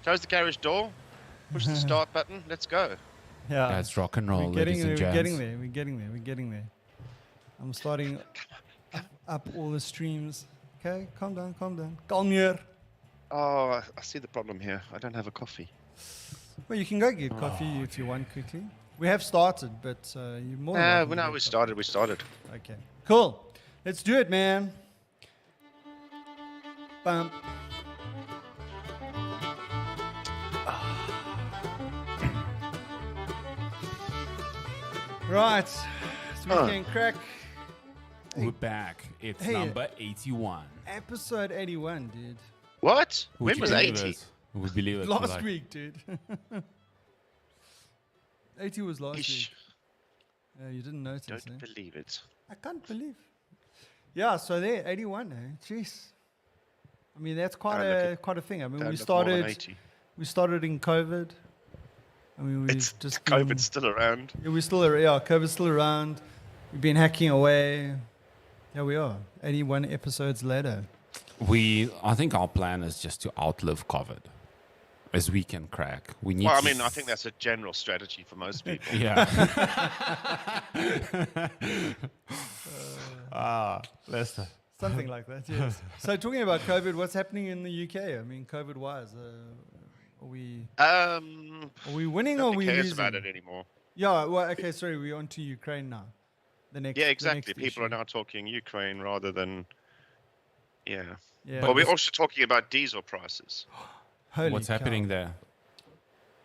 Close the garage door. Push the start button. Let's go. Yeah. That's rock and roll, We're getting ladies there. and We're gents. getting there. We're getting there. I'm starting up all the streams. Okay, calm down. Calm here. Oh, I see the problem here. I don't have a coffee. Well, you can go get coffee if you want quickly. We have started, but you're more than welcome to No, get we coffee. started. We started. Okay, cool. Let's do it, man. Bump. Right, it's Weekend Craic, We're back. It's Hey, number 81. episode 81, dude. What? Would When you was believe 80? it? Would believe it. Last like, week, dude. 80 was last Eesh, week. You didn't notice, don't eh? believe it. I can't believe. Yeah, so there, 81, eh? Jeez. I mean, that's quite a thing. I mean, Don't we look more than started 80. in COVID. I mean, we've It's just COVID's been, still around. yeah, COVID's still around. We've been hacking away. Here we are, 81 episodes later. I think our plan is just to outlive COVID. As Weekend Craic. We need Well, I to mean, I think that's a general strategy for most people. Yeah. Lester. Something like that, yes. So talking about COVID, what's happening in the UK? I mean, COVID-wise, are we winning or are Nobody we cares losing? about it anymore. Yeah, well, okay, sorry, we're on to Ukraine now. The next, Yeah, the exactly. next People issue. are now talking Ukraine rather than, yeah. Yeah. But we're also talking about diesel prices. Holy What's cow. happening there?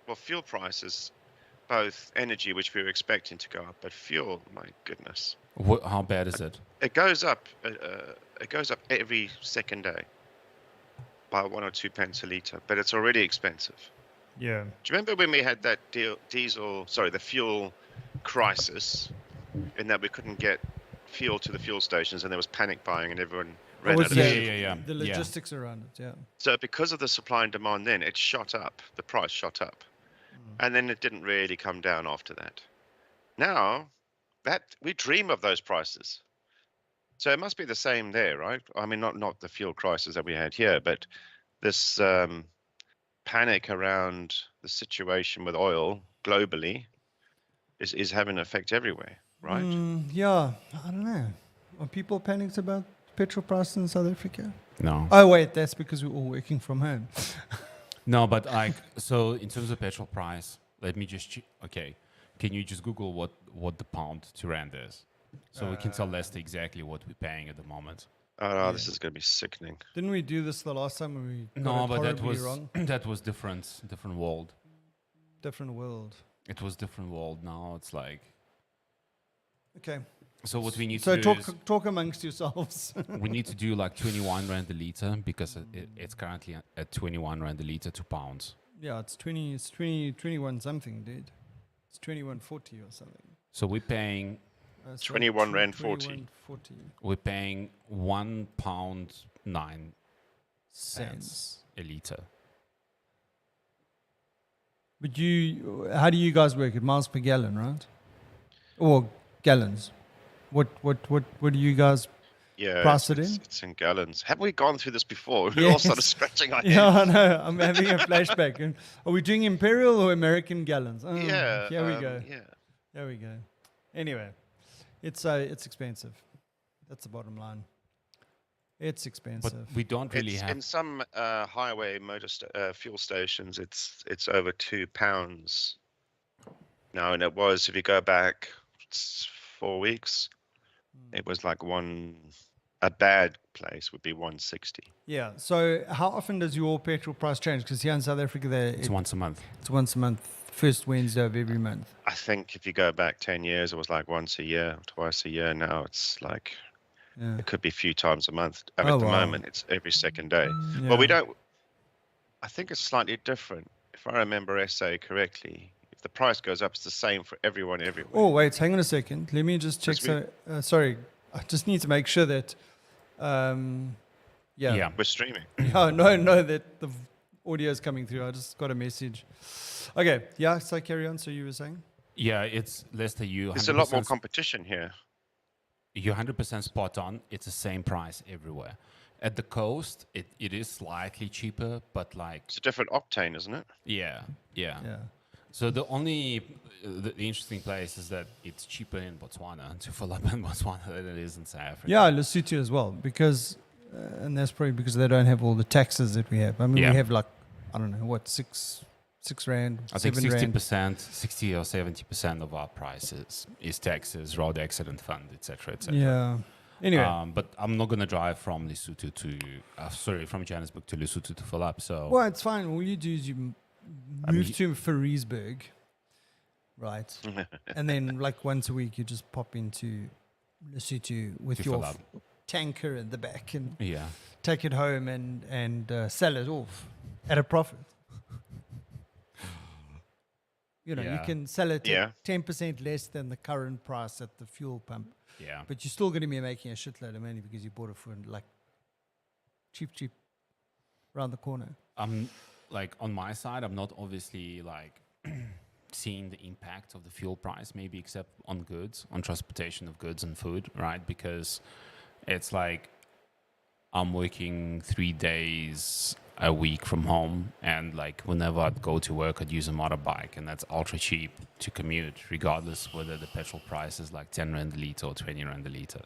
Well, fuel prices, both energy, which we were expecting to go up, but fuel, my goodness, How bad is it? it goes up. It goes up every second day by 1 or 2 pence a liter, but it's already expensive. Yeah. Do you remember when we had that the fuel crisis, in that we couldn't get fuel to the fuel stations and there was panic buying and everyone ran What out was of the, fuel? Yeah. the logistics around it, yeah. So because of the supply and demand then, it shot up. The price shot up. And then it didn't really come down after that. Now, that we dream of those prices. So it must be the same there, right? I mean, not the fuel crisis that we had here, but this panic around the situation with oil globally is having an effect everywhere, right? Yeah, I don't know. Are people panicked about petrol prices in South Africa? No. Oh, wait, that's because we're all working from home. No, but so in terms of petrol price, let me just okay. Can you just Google what the pound to rand is, so we can tell Lester exactly what we're paying at the moment. Oh, this is going to be sickening. Didn't we do this the last time when we got No, it but that horribly was wrong? that was different world. Different world. It was different world. Now it's like, Okay. so what we need So to do is talk amongst yourselves. we need to do like 21 rand a liter because it's currently at 21 rand a liter, £2. Yeah, it's 21 something, dude. It's 21.40 or something. So we're paying 21 rand 40. 21.40 we're paying £1.09 cents. a liter. But how do you guys work it? Miles per gallon, right? Or gallons? What do you guys? Yeah, Price it in? it's in gallons. Have we gone through this before? We Yes. all started scratching our heads. Yeah, I know. I'm having a flashback. And are we doing imperial or American gallons? Oh, Yeah. Here we go. Yeah. There we go. Anyway, it's expensive. That's the bottom line. It's But expensive. we don't really It's have. in some highway fuel stations. It's over £2 now, and it was, if you go back 4 weeks, it was like a bad place would be 160. Yeah. So how often does your petrol price change? Because here in South Africa, It's once a month. it's once a month, first Wednesday of every month. I think if you go back 10 years, it was like once a year, twice a year. Now it's like Yeah. it could be a few times a month. And Oh, at the wow. moment, it's every second day. Yeah. Well, we don't. I think it's slightly different. If I remember SA correctly, if the price goes up, it's the same for everyone everywhere. Oh, wait, hang on a second. Let me just check. Because Sorry, I just need to make sure that. Yeah. We're streaming. No, that the audio is coming through. I just got a message. Okay, yeah. So carry on. So you were saying? Yeah, it's Lester. There's a lot more competition here. You're 100% spot on. It's the same price everywhere. at the coast, it is slightly cheaper, but like it's a different octane, isn't it? yeah. Yeah. So the interesting place is that it's cheaper in Botswana to fill up in Botswana than it is in South Africa. Yeah, Lesotho as well, because and that's probably because they don't have all the taxes that we have. I mean, we have like, I don't know, what, six rand, I think 7 60 or 70% of our prices is taxes, road accident fund, etc., etc. Yeah. Anyway, but I'm not gonna drive from Lesotho from Johannesburg to Lesotho to fill up. So well, it's fine. All you do is you move to Farisburg, right? And then like once a week you just pop into Lesotho with your tanker in the back and take it home and sell it off at a profit. You know, you can sell it at 10% less than the current price at the fuel pump. Yeah. But you're still going to be making a shitload of money because you bought it for like cheap around the corner. Like on my side, I'm not obviously like seeing the impact of the fuel price, maybe except on goods, on transportation of goods and food, right? Because it's like I'm working 3 days a week from home, and like whenever I'd go to work, I'd use a motorbike, and that's ultra cheap to commute, regardless whether the petrol price is like 10 rand a litre or 20 rand a litre.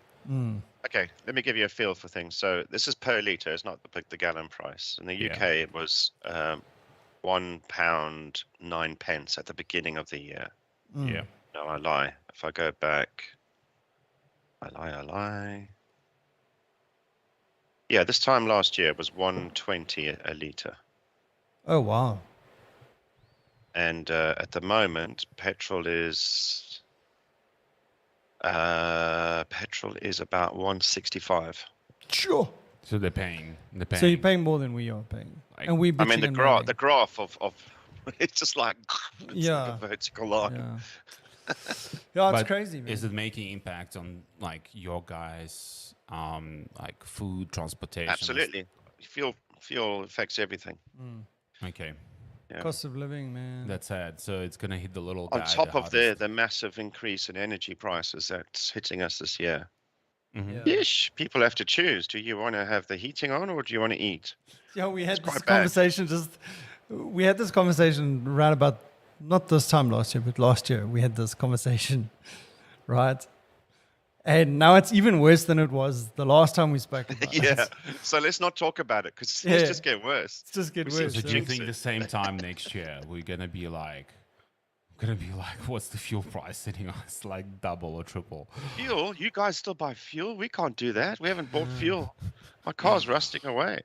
Okay, let me give you a feel for things. So this is per litre, it's not the gallon price. In the UK, it was £1.09 at the beginning of the year. Yeah. No, I lie. If I go back, I lie. Yeah, this time last year it was 1.20 a litre. Oh, wow. And at the moment, petrol is about 1.65. Sure. So they're paying. So you're paying more than we are paying. Like, and we I mean, the graph of it's just like it's like a vertical line. Yeah. Yeah, it's crazy, man. Is it making impact on like your guys' like food, transportation? Absolutely. Fuel affects everything. Okay. Yeah. Cost of living, man. That's sad. So it's gonna hit the little guy. On top of the massive increase in energy prices that's hitting us this year. Yes, people have to choose. Do you want to have the heating on or do you want to eat? Yeah, we had this conversation right about, not this time last year, but last year we had this conversation, right? And now it's even worse than it was the last time we spoke about it. So let's not talk about it because it's just get worse. It's just get worse. So do you think the same time next year we're gonna be like, what's the fuel price sitting on? It's like double or triple. Fuel? You guys still buy fuel? We can't do that. We haven't bought fuel. My car's rusting away.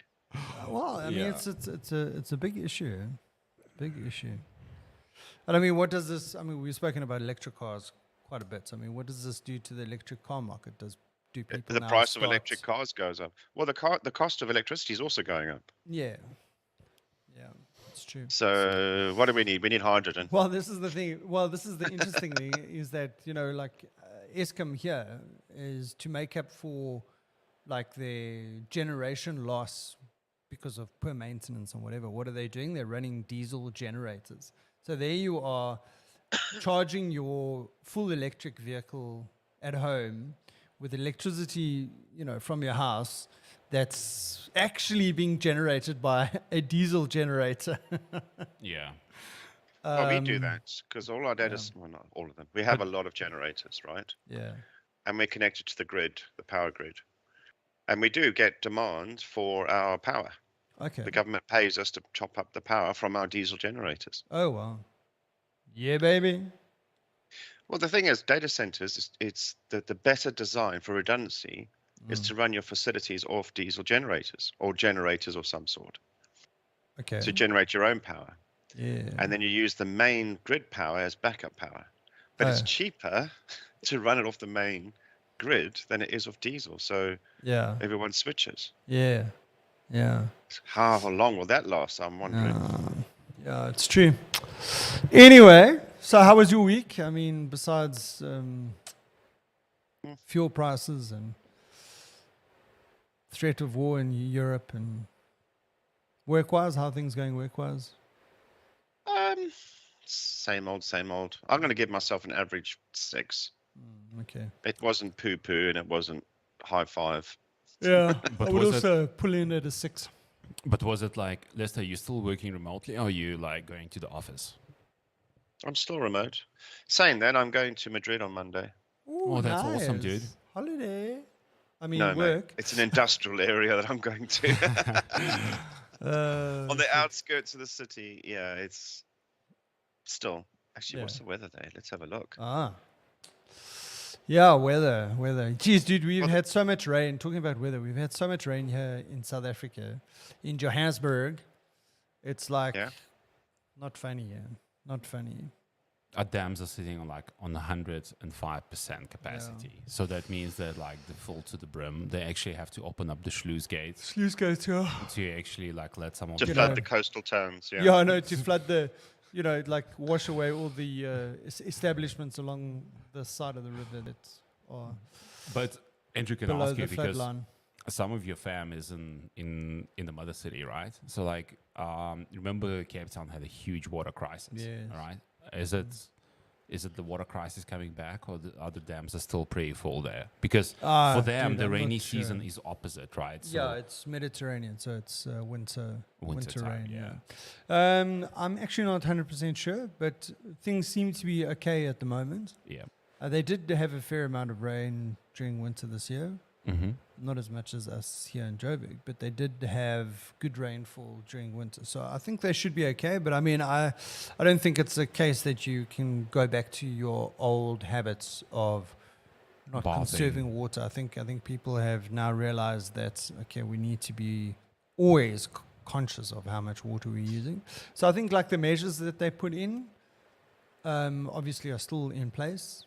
Well, I mean, it's a big issue. Big issue. And I mean, what does this? I mean, we've spoken about electric cars quite a bit. So, I mean, what does this do to the electric car market? Do people the price of electric cars goes up? Well, the cost of electricity is also going up. Yeah, it's true. So what do we need? We need hydrogen. Well, this is the thing. Well, this is the interesting thing is that, you know, like Eskom here is to make up for like their generation loss because of poor maintenance and whatever. What are they doing? They're running diesel generators. So there you are charging your full electric vehicle at home with electricity, you know, from your house that's actually being generated by a diesel generator. Yeah. Well, we do that because all our data, well, not all of them. We have a lot of generators, right? Yeah. And we're connected to the grid, the power grid. And we do get demand for our power. Okay. The government pays us to chop up the power from our diesel generators. Oh, wow. Yeah, baby. Well, the thing is, data centers, it's the better design for redundancy is to run your facilities off diesel generators or generators of some sort. Okay. To generate your own power. Yeah. And then you use the main grid power as backup power. But it's cheaper to run it off the main grid than it is off diesel. So everyone switches. Yeah. Yeah. How long will that last? I'm wondering. Yeah, it's true. Anyway, so how was your week? I mean, besides fuel prices and threat of war in Europe and work-wise, how are things going work-wise? Same old, same old. I'm going to give myself an average 6. Okay. It wasn't poo-poo and it wasn't high five. Yeah, But I would was it- also pull in at a 6. But was it like, Lester, you still working remotely, or are you like going to the office? I'm still remote. Saying that, I'm going to Madrid on Monday. Ooh, Oh, that's awesome, dude. nice. Holiday. I mean, No, mate. work. It's an industrial area that I'm going to. On the Shit. outskirts of the city. Yeah, it's still. Actually, what's Yeah. the weather there? Let's have a look. Ah. Yeah, weather. Jeez, dude, we've Well, had so much rain. Talking about weather, we've had so much rain here in South Africa, in Johannesburg. It's like Yeah. not funny, yeah. Not funny. Our dams are sitting on 105% capacity. So that means that like the full to the brim, they actually have to open up the sluice gates Sluice gates, yeah. to actually like let some of To the flood know. the coastal towns. Yeah. Yeah, I know, to flood the, like wash away all the establishments along the side of the river that are But Andrew can below ask you the flood because line. some of your fam is in the mother city, right? So like, remember Cape Town had a huge water crisis, Yes. right? Is it the water crisis coming back, or the other dams are still pretty full there? Because for them, Dude, the I'm not rainy sure. season is opposite, right? So Yeah, it's Mediterranean, so it's winter time, rain. I'm actually not 100% sure, but things seem to be okay at the moment. yeah. They did have a fair amount of rain during winter this year. Mm-hmm. Not as much as us here in Joburg, but they did have good rainfall during winter. So I think they should be okay. But I mean, I don't think it's a case that you can go back to your old habits of not Bathing. conserving water. I think people have now realized that, okay, we need to be always conscious of how much water we're using. So I think like the measures that they put in, obviously are still in place.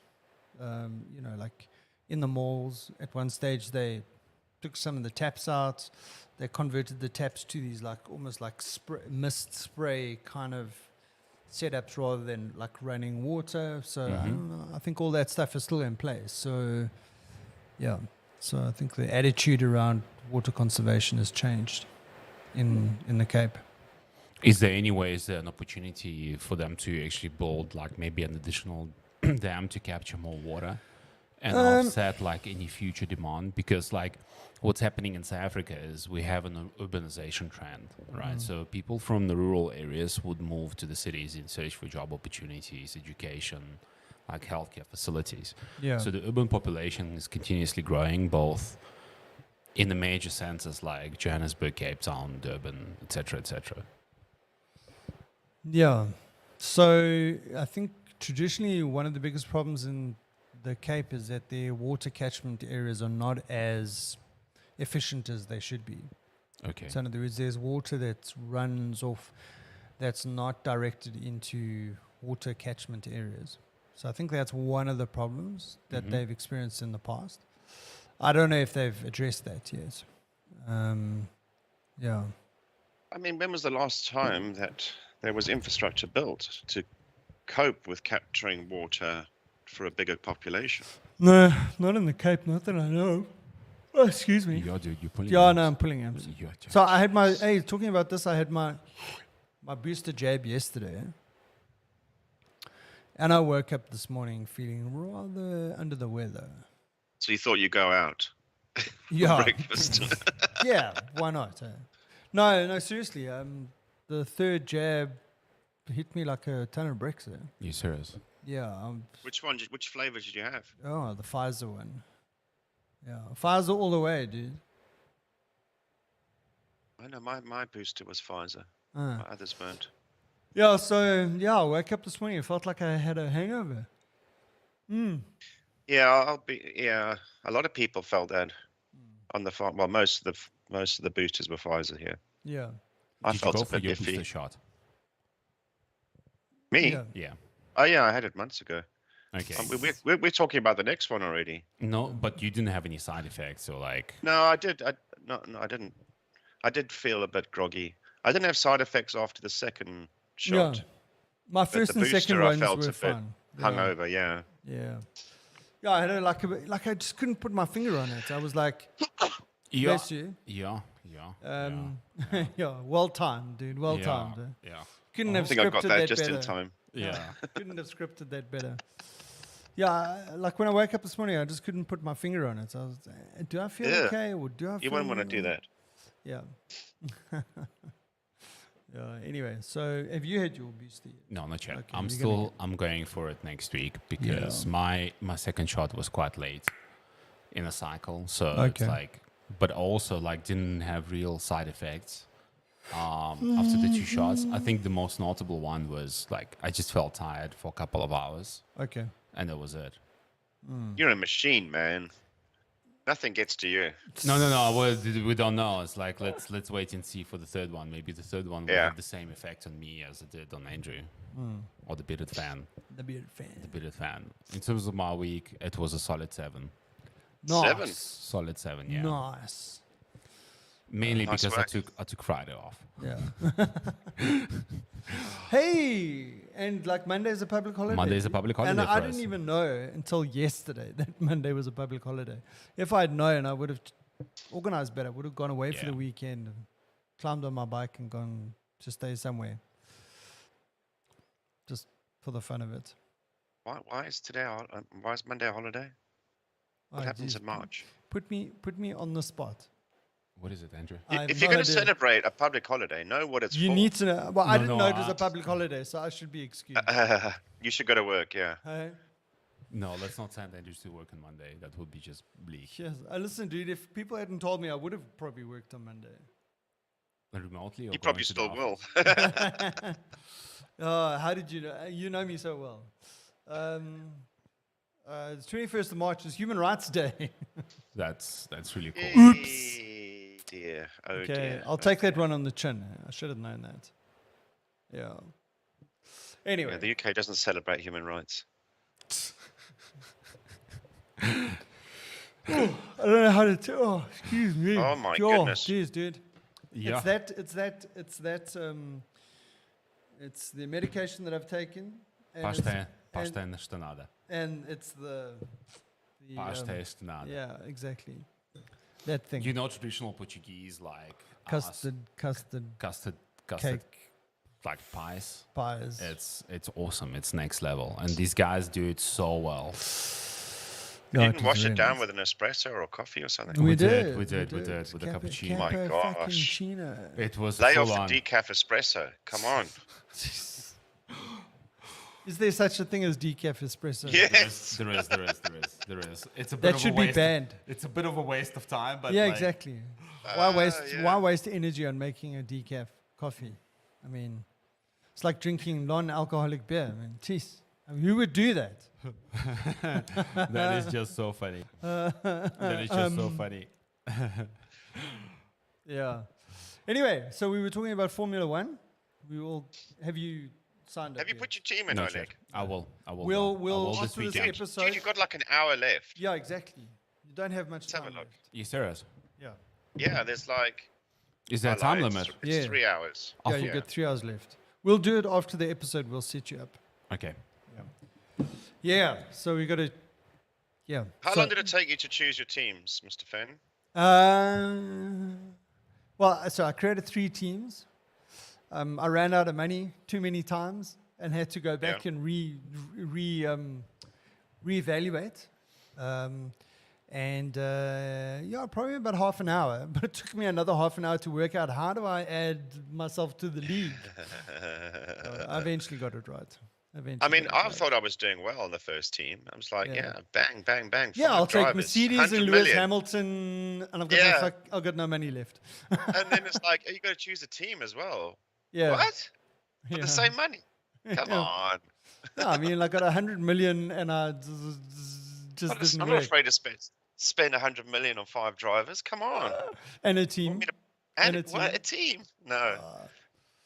Like in the malls, at one stage they took some of the taps out. They converted the taps to these like almost like mist spray kind of setups rather than like running water. So I don't know, I think all that stuff is still in place. So yeah, so I think the attitude around water conservation has changed in the Cape. Is there any way, is there an opportunity for them to actually build like maybe an additional dam to capture more water and offset like any future demand? Because like what's happening in South Africa is we have an urbanization trend, right? So people from the rural areas would move to the cities in search for job opportunities, education, like healthcare facilities. Yeah. So the urban population is continuously growing, both in the major centers like Johannesburg, Cape Town, Durban, etc., etc. Yeah. So I think traditionally one of the biggest problems in the Cape is that their water catchment areas are not as efficient as they should be. Okay. So in other words, there's water that runs off that's not directed into water catchment areas. So I think that's one of the problems that they've experienced in the past. I don't know if they've addressed that yet. Yeah. I mean, when was the last time that there was infrastructure built to cope with capturing water for a bigger population? No, not in the Cape, not that I know. Oh, excuse me. Yeah, dude, you're pulling Yeah, amps. no, I'm pulling amps. Yeah, So I had talking about this, I had my booster jab yesterday. And I woke up this morning feeling rather under the weather. So you thought you'd go out for Yeah. breakfast? Yeah, why not? No, seriously. The third jab hit me like a ton of bricks. You serious? Yeah. Which flavor did you have? The Pfizer one. Yeah, Pfizer all the way, dude. I know my booster was Pfizer. Uh. My others weren't. Yeah, so I woke up this morning. It felt like I had a hangover. Yeah, a lot of people felt that on the farm. Well, most of the boosters were Pfizer here. Yeah. I Did you felt go a for bit your iffy. booster shot? Me? Yeah. Yeah. Oh yeah, I had it months ago. Okay. We're talking about the next one already. No, but you didn't have any side effects, or like. No, I did. No, I didn't. I did feel a bit groggy. I didn't have side effects after the second shot. Yeah. My But first the and second booster, I ones felt were a bit fun. hungover. Yeah. Yeah. Yeah, I had like I just couldn't put my finger on it. I was like, Yeah. bless you. Yeah. Yeah, well timed, dude. Well timed. Yeah. Couldn't I have think I got scripted that that just better. in time. Yeah. Couldn't have scripted that better. like when I woke up this morning, I just couldn't put my finger on it. I was, do I feel Yeah. okay, or do I feel? You wouldn't want to do that. Yeah. Anyway, so have you had your booster yet? No, not yet. Okay, I'm going for it next week because my second shot was quite late in a cycle. So it's like, but also like didn't have real side effects after the 2 shots. I think the most notable one was like I just felt tired for a couple of hours. Okay. And that was it. You're a machine, man. Nothing gets to you. No. Well, we don't know. It's like let's wait and see for the third one. Maybe the third one will have the same effect on me as it did on Andrew or the Bearded Fan. The Bearded Fan. The Bearded Fan. In terms of my week, it was a solid 7. Nice. 7? Solid 7. Yeah. Nice. Mainly Nice because work. I took Friday off. Yeah. Hey, and like Monday's a public holiday. Monday's a public holiday And I for didn't us. even know until yesterday that Monday was a public holiday. If I had known, I would have organized better. Would have gone away for the Yeah. weekend and climbed on my bike and gone to stay somewhere. Just for the fun of it. Why is why is Monday a holiday? What Oh, happens geez. in March? Put me on the spot. What is it, Andrew? I have If you're no going to idea. celebrate a public holiday, know what it's You for. need to know. Well, I No, didn't no, know it was I- a public holiday, so I should be excused. You should go to work, yeah. Hey? No, let's not send Andrew to work on Monday. That would be just bleak. Yes. Listen, dude, if people hadn't told me, I would have probably worked on Monday. Remotely, or You probably going to the still will. office? Oh, how did you know? You know me so well. The 21st of March is Human Rights Day. That's really cool. Oops. Dear. Oh Okay, dear. I'll take that one on the chin. I should have known that. Yeah. Anyway. Yeah, the UK doesn't celebrate human rights. I don't know how to tell. Oh, excuse me. Oh, my goodness. Jeez, dude. Yeah. It's the medication that I've taken. And Pasta nešto nada. and it's the Pasta este nada. yeah, exactly. That thing. You know traditional Portuguese like custard custard cake like pies. pies. It's awesome. It's next level, and these guys do it so well. You Yeah, didn't it was wash very it down nice. with an espresso or coffee or something. We did, did. with a cappuccino. My Capo gosh. fucking Chino. It was Lay full off on. the decaf espresso. Come on. Is there such a thing as decaf espresso? Yes. There is. It's a bit That of should a be waste. banned. It's a bit of a waste of time, but Yeah, like, exactly. Why yeah. waste energy on making a decaf coffee? I mean, it's like drinking non-alcoholic beer. I mean, jeez. I mean, who would do that? That is just so funny. That is just so funny. Yeah. Anyway, so we were talking about Formula One. Have you signed up? Have you yet? put your team in, No, Oleg? Chef. I will. We'll I will this after this weekend. episode. Dude, you've got like an hour left. Yeah, exactly. You don't have much Let's have time a look. left. You serious? Yeah. Yeah, there's like... Is there a I time lied, limit? It's Yeah. 3 hours. Yeah, you got 3 hours left. We'll do it after the episode. We'll set you up. Okay. Yeah. So we got to. Yeah. How so, long did it take you to choose your teams, Mr. Fenn? Well, so I created 3 teams. I ran out of money too many times and had to go back and reevaluate. Yeah, probably about half an hour. But it took me another half an hour to work out how do I add myself to the league. I eventually got it right. I mean, I thought I was doing well on the first team. I was like, Yeah. bang, bang, bang. Yeah, 5 I'll take drivers, Mercedes 100 and Lewis million. Hamilton, and I've got no money left. And then it's like, you got to choose a team as well. Yeah. What? For Yeah. the same money? Come Yeah. on. No, I mean, I got 100 million, and I just didn't I'm work. not afraid to spend 100 million on 5 drivers. Come on. And a Want team. me to- and And a what? team. A team? No.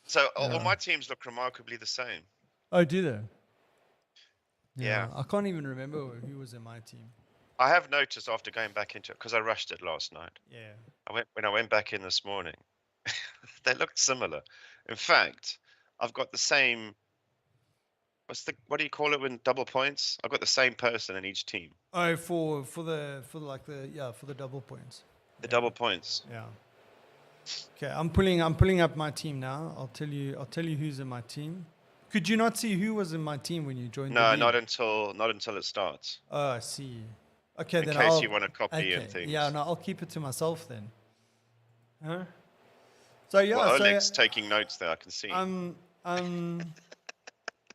So all yeah. my teams look remarkably the same. Oh, do they? Yeah. I can't even remember who was in my team. I have noticed after going back into it, because I rushed it last night. Yeah. When I went back in this morning, they looked similar. In fact, I've got the same. What do you call it when double points? I've got the same person in each team. Oh, for the double points. The double points. Yeah. Okay, I'm pulling up my team now. I'll tell you who's in my team. Could you not see who was in my team when you joined the No, league? not until it starts. Oh, I see. Okay, In then case I'll... you want to copy and Okay, things. yeah, no, I'll keep it to myself then. Huh? So, yeah, Well, so... Oleg's taking notes there, I can see.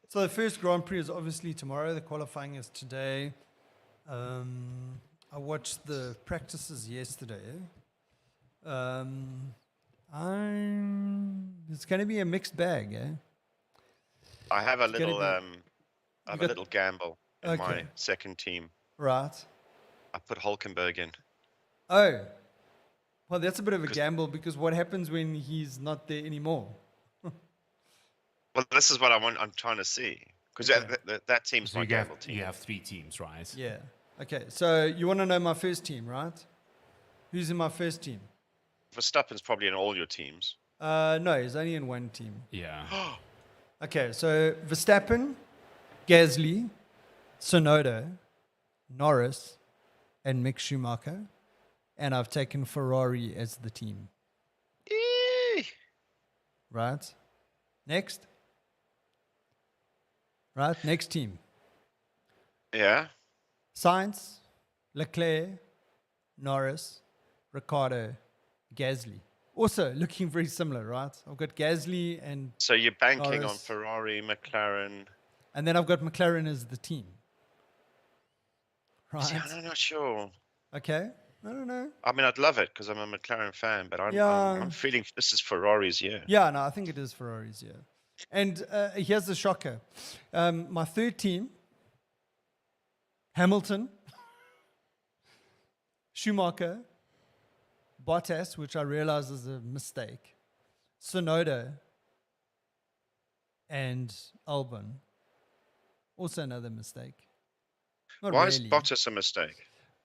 So the first Grand Prix is obviously tomorrow. The qualifying is today. I watched the practices yesterday. It's going to be a mixed bag, eh? I have a It's gonna little be- I have got- a little gamble in Okay. my second team. Right. I put Hulkenberg in. Oh, well, that's a bit of a gamble because what happens when he's not there anymore? Well, this is what I'm trying to see because Okay. that team's So my gamble team. you have 3 teams, right? Yeah. Okay, so you want to know my first team, right? Who's in my first team? Verstappen's probably in all your teams. No, he's only in one team. Yeah. Okay, so Verstappen, Gasly, Tsunoda, Norris, and Mick Schumacher. And I've taken Ferrari as the team. Eee. Right? Next. Right? Next team. Yeah. Sainz, Leclerc, Norris, Ricciardo, Gasly. Also looking very similar, right? I've got Gasly So you're banking on Norris. Ferrari, McLaren. and then I've got McLaren as the team. See, Right? I'm not sure. Okay. I don't know. I mean, I'd love it because I'm a McLaren fan, but I'm Yeah. feeling this is Ferrari's year. Yeah, no, I think it is Ferrari's, yeah. And here's the shocker. My third team, Hamilton, Schumacher, Bottas, which I realize is a mistake, Tsunoda, and Albon. Also another mistake. Not Why really. is Bottas a mistake?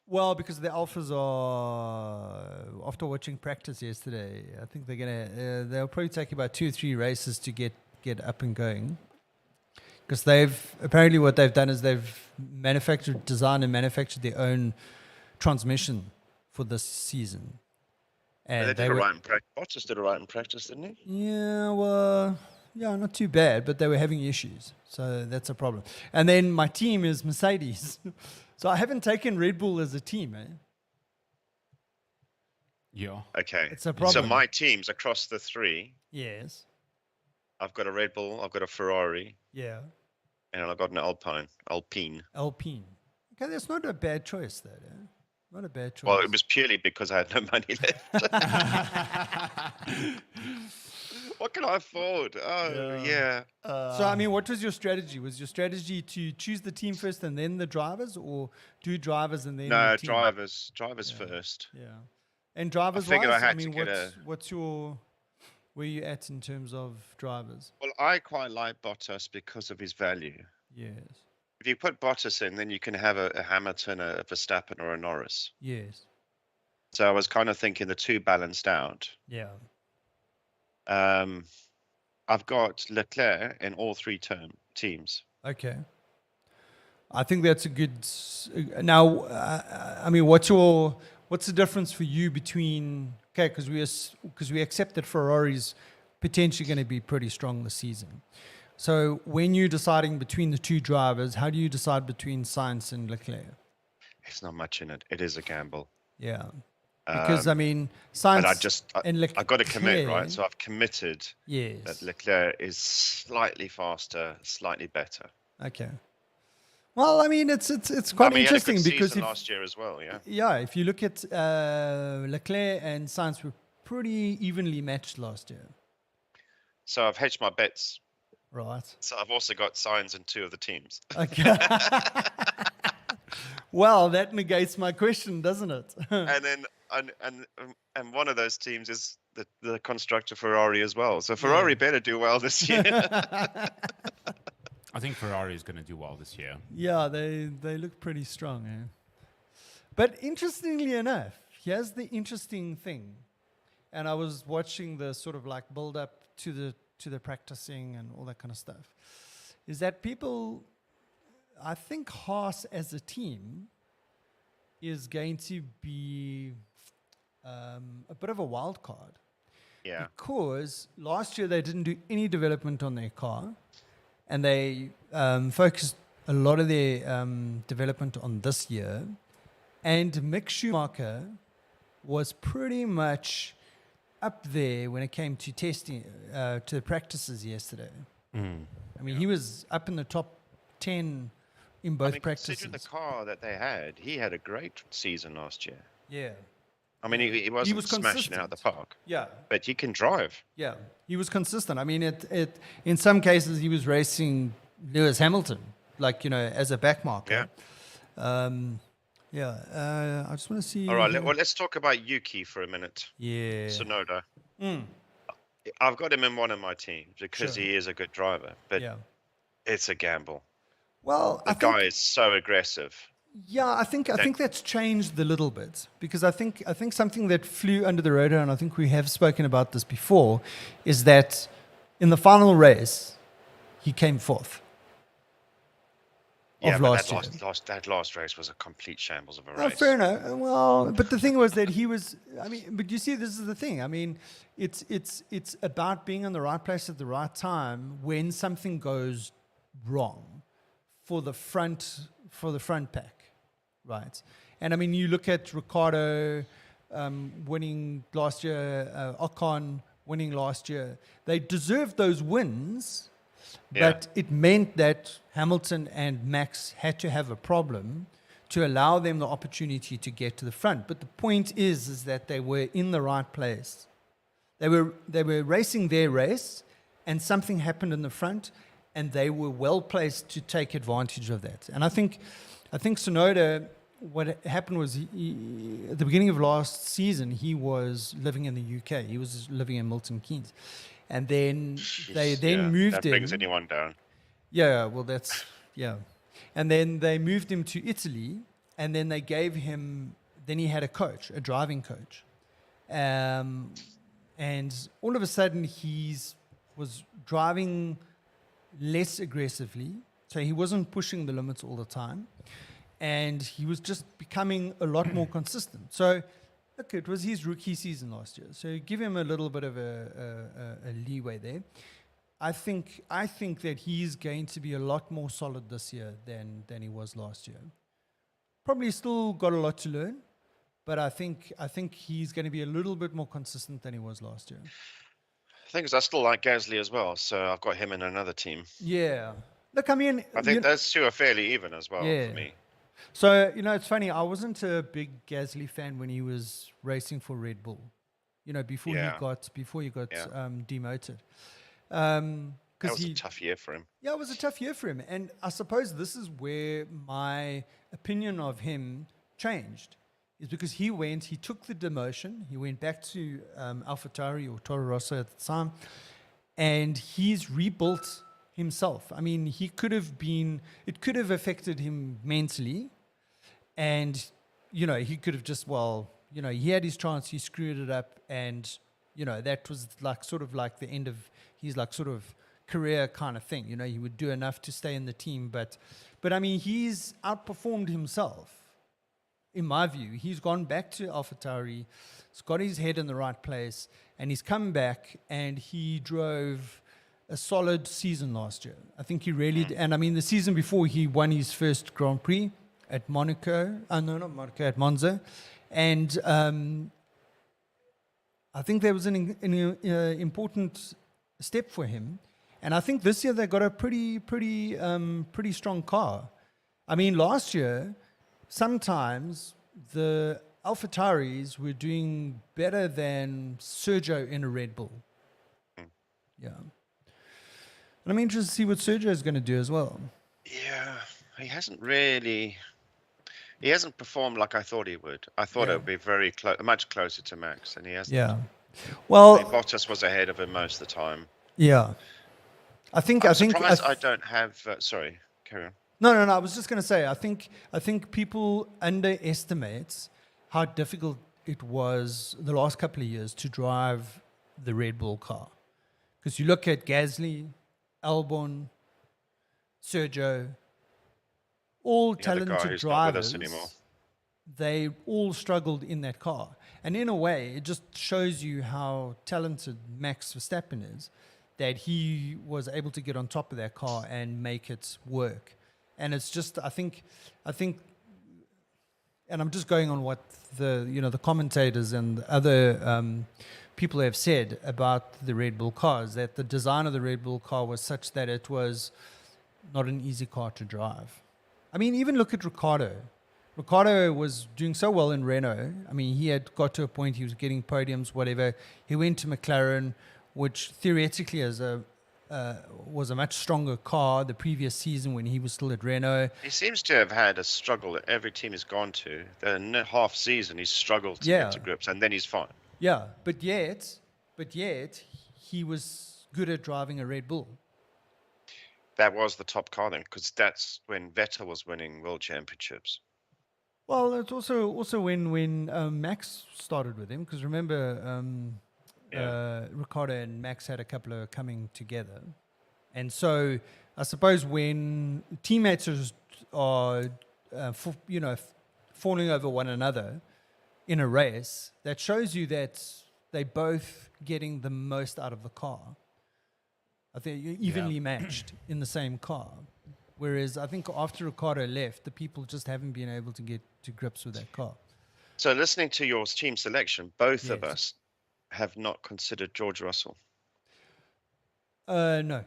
Well, because the Alphas are, after watching practice yesterday, I think they'll probably take about 2 or 3 races to get up and going. Because apparently what they've done is they've designed and manufactured their own transmission for this season. And They did all right in practice. Bottas did all right in practice, didn't he? Yeah, well, yeah, not too bad, but they were having issues. So that's a problem. And then my team is Mercedes. So I haven't taken Red Bull as a team, eh? Yeah. Okay. It's a So problem. my teams across the 3, Yes. I've got a Red Bull, I've got a Ferrari, Yeah. and I've got an Alpine. Alpine. Okay, that's not a bad choice, though. Eh? Not a bad choice. Well, it was purely because I had no money left. What can I afford? Oh, yeah. So, I mean, what was your strategy? Was your strategy to choose the team first and then the drivers, or do drivers and then No, the team? drivers first. Yeah. And drivers figured wise, I I had to mean, get where you at in terms of drivers? Well, I quite like Bottas because of his value. Yes. If you put Bottas in, then you can have a Hamilton, a Verstappen, or a Norris. Yes. So I was kind of thinking the 2 balanced out. Yeah. I've got Leclerc in all 3 teams. Okay. I think that's a good. Now, I mean, what's the difference for you between? Okay, because we accept that Ferrari's potentially going to be pretty strong this season. So when you're deciding between the 2 drivers, how do you decide between Sainz and Leclerc? It's not much in it. It is a gamble. Yeah. Because I mean, Sainz But and Leclerc. I've got to commit, right? So I've committed Yes. that Leclerc is slightly faster, slightly better. Okay. Well, I mean, it's quite He interesting had a good because season last year as well, yeah. yeah, if you look at Leclerc and Sainz were pretty evenly matched last year. So I've hedged my bets. Right. So I've also got Sainz in 2 of the teams. Okay. Well, that negates my question, doesn't it? And then and one of those teams is the constructor Ferrari as well. So Ferrari better do well this year. I think Ferrari is going to do well this year. Yeah, they look pretty strong, eh? But interestingly enough, here's the interesting thing. And I was watching the sort of like build up to the practicing and all that kind of stuff. Is that people, I think Haas as a team is going to be a bit of a wild card. Yeah. Because last year they didn't do any development on their car. and they focused a lot of their development on this year. And Mick Schumacher was pretty much up there when it came to testing, to the practices yesterday. I mean, he was up in the top 10 in both practices. Considering the car that they had, he had a great season last year. Yeah. I mean, he wasn't smashing consistent. out the park. Yeah. But he can drive. Yeah. He was consistent. I mean, in some cases, he was racing Lewis Hamilton, like, as a back marker. Yeah. I just want to see. All right. Well, let's talk about Yuki for a minute. Yeah. Tsunoda. I've got him in one of my teams because he is a good driver, but it's a gamble. Well, the guy is so aggressive. Yeah, I think that's changed a little bit, because I think something that flew under the radar, and I think we have spoken about this before, is that in the final race he came fourth. Yeah, last year. That last race was a complete shambles of a race. Oh, fair enough. Well, but the thing was that he was. I mean, but you see, this is the thing. I mean, it's about being in the right place at the right time when something goes wrong for the front pack, right? And I mean, you look at Ricciardo winning last year, Ocon winning last year. They deserved those wins. But it meant that Hamilton and Max had to have a problem to allow them the opportunity to get to the front. But the point is that they were in the right place. They were racing their race, and something happened in the front, and they were well placed to take advantage of that. And I think Tsunoda, what happened was at the beginning of last season, he was living in the UK. He was living in Milton Keynes. And then they moved him. That brings anyone down. Yeah, well, that's, yeah. And then they moved him to Italy, and then they gave him, then he had a coach, a driving coach. And all of a sudden, was driving less aggressively, so he wasn't pushing the limits all the time. And he was just becoming a lot more consistent. So, look, it was his rookie season last year, so give him a little bit of a leeway there. I think that he's going to be a lot more solid this year than he was last year. Probably still got a lot to learn, but I think he's going to be a little bit more consistent than he was last year. The thing is, I still like Gasly as well, so I've got him in another team. Yeah. Look, I mean, I think those two are fairly even as well for me. So, it's funny, I wasn't a big Gasly fan when he was racing for Red Bull, before he got demoted. That was a tough year for him. Yeah, it was a tough year for him. And I suppose this is where my opinion of him changed, is because he took the demotion, he went back to AlphaTauri or Toro Rosso at the time, and he's rebuilt himself. I mean, it could have affected him mentally, and, he could have just, he had his chance, he screwed it up, and, that was sort of like the end of his sort of career kind of thing. He would do enough to stay in the team, but I mean, he's outperformed himself, in my view. He's gone back to AlphaTauri, he's got his head in the right place, and he's come back, and he drove a solid season last year. I think he really did. And I mean, the season before, he won his first Grand Prix at Monaco. No, not Monaco, at Monza. And I think there was an important step for him. And I think this year they got a pretty strong car. I mean, last year, sometimes the AlphaTauris were doing better than Sergio in a Red Bull. Yeah. And I'm interested to see what Sergio is going to do as well. Yeah, he hasn't performed like I thought he would. I thought it would be much closer to Max, and he hasn't. Yeah. Well, Bottas was ahead of him most of the time. Yeah. I'm surprised I don't have. Sorry, carry on. No. I was just going to say, I think people underestimate how difficult it was the last couple of years to drive the Red Bull car, because you look at Gasly, Albon, Sergio, all talented drivers. They all struggled in that car. And in a way, it just shows you how talented Max Verstappen is, that he was able to get on top of that car and make it work. And it's just, I think, and I'm just going on what the commentators and other people have said about the Red Bull cars, that the design of the Red Bull car was such that it was not an easy car to drive. I mean, even look at Ricciardo. Ricciardo was doing so well in Renault. I mean, he had got to a point, he was getting podiums, whatever. He went to McLaren, which theoretically was a much stronger car the previous season when he was still at Renault. He seems to have had a struggle that every team he's gone to. The half season, he's struggled to get to grips, and then he's fine. Yeah, but yet, he was good at driving a Red Bull. That was the top car then, because that's when Vettel was winning world championships. Well, it's also when Max started with him, because remember, Ricciardo and Max had a couple of coming together. And so I suppose when teammates are falling over one another in a race, that shows you that they're both getting the most out of the car. I think evenly matched in the same car. Whereas I think after Ricciardo left, the people just haven't been able to get to grips with that car. So listening to your team selection, both of us have not considered George Russell. No.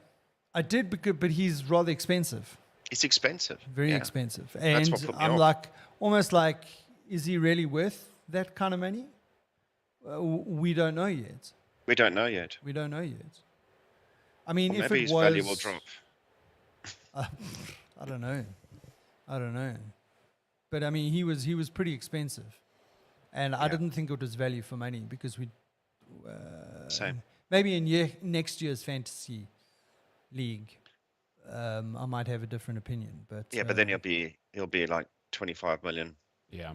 I did, but he's rather expensive. It's expensive. Very expensive. And That's what put me I'm off. almost like, is he really worth that kind of money? We don't know yet. We don't know yet. I mean, Or if maybe it his was, value will drop. I don't know. But I mean, he was pretty expensive, and I didn't think it was value for money because Same. maybe in next year's fantasy league, I might have a different opinion. But But then he'll be like 25 million. Yeah.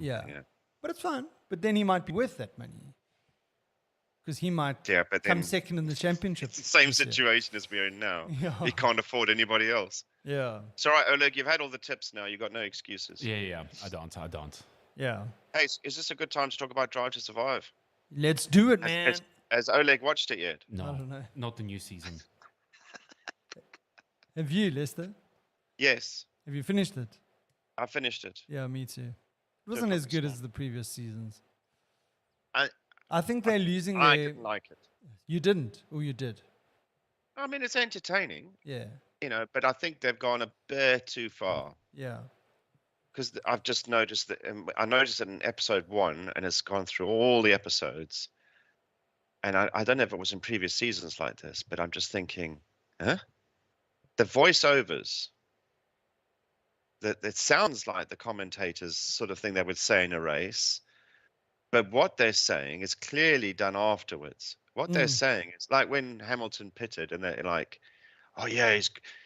But it's fine. But then he might be worth that money. Because he might but come then second in the championship. it's the same this year. situation as we're in now. Yeah. He can't afford anybody else. Yeah. It's all right, Oleg, you've had all the tips now. You've got no excuses. Yeah. I don't. Yeah. Hey, is this a good time to talk about Drive to Survive? Let's do it, man. Has Oleg watched it yet? No, I don't know. not the new season. Have you, Lester? Yes, Have you finished it? I finished it. Yeah, me too. It wasn't as good as the previous seasons. I I think they're losing I their... didn't like it. You didn't? Or you did? I mean, it's entertaining, Yeah. but I think they've gone a bit too far. Yeah. Because I've just noticed that, I noticed it in episode 1, and it's gone through all the episodes. And I don't know if it was in previous seasons like this, but I'm just thinking, huh? The voiceovers, it sounds like the commentators sort of thing they would say in a race, but what they're saying is clearly done afterwards. What they're saying is like when Hamilton pitted, and they're like, "Oh yeah,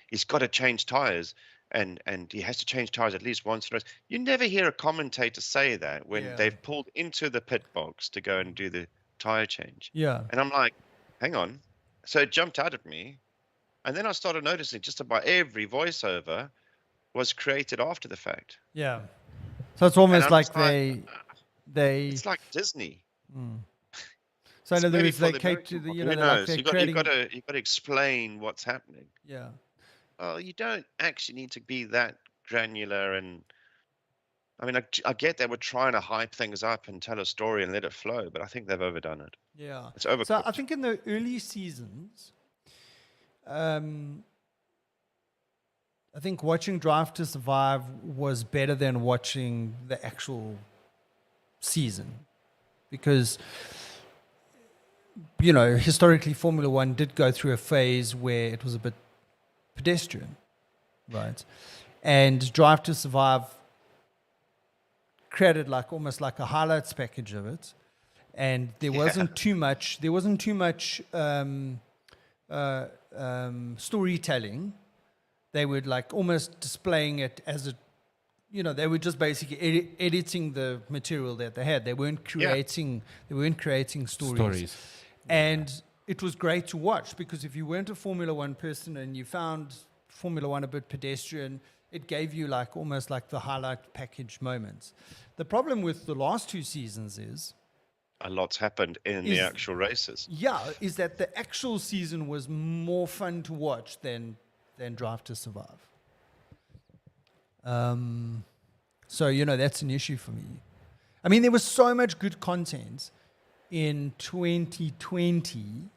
he's got to change tires, and he has to change tires at least once in a race." You never hear a commentator say that when they've pulled into the pit box to go and do the tire change. Yeah. And I'm like, hang on. So it jumped out at me, and then I started noticing just about every voiceover was created after the fact. Yeah. So it's almost I'm like just they. It's like Disney. So in It's other maybe words, for they the cater to American the, public. Who they're like knows? they're You creating. got to explain what's happening. Yeah. Well, you don't actually need to be that granular. And I mean, I get they were trying to hype things up and tell a story and let it flow, but I think they've overdone it. Yeah. It's overcooked. So I think in the early seasons, I think watching Drive to Survive was better than watching the actual season, because historically Formula One did go through a phase where it was a bit pedestrian, right? And Drive to Survive created almost like a highlights package of it, and there wasn't too much. There wasn't too much storytelling. They were almost displaying it as a, they were just basically editing the material that they had. They weren't creating. They weren't creating stories. And it was great to watch, because if you weren't a Formula One person and you found Formula One a bit pedestrian, it gave you almost like the highlight package moments. The problem with the last two seasons is, a lot's happened in the actual races. Yeah, is that the actual season was more fun to watch than Drive to Survive. So, you know, that's an issue for me. I mean, there was so much good content in 2020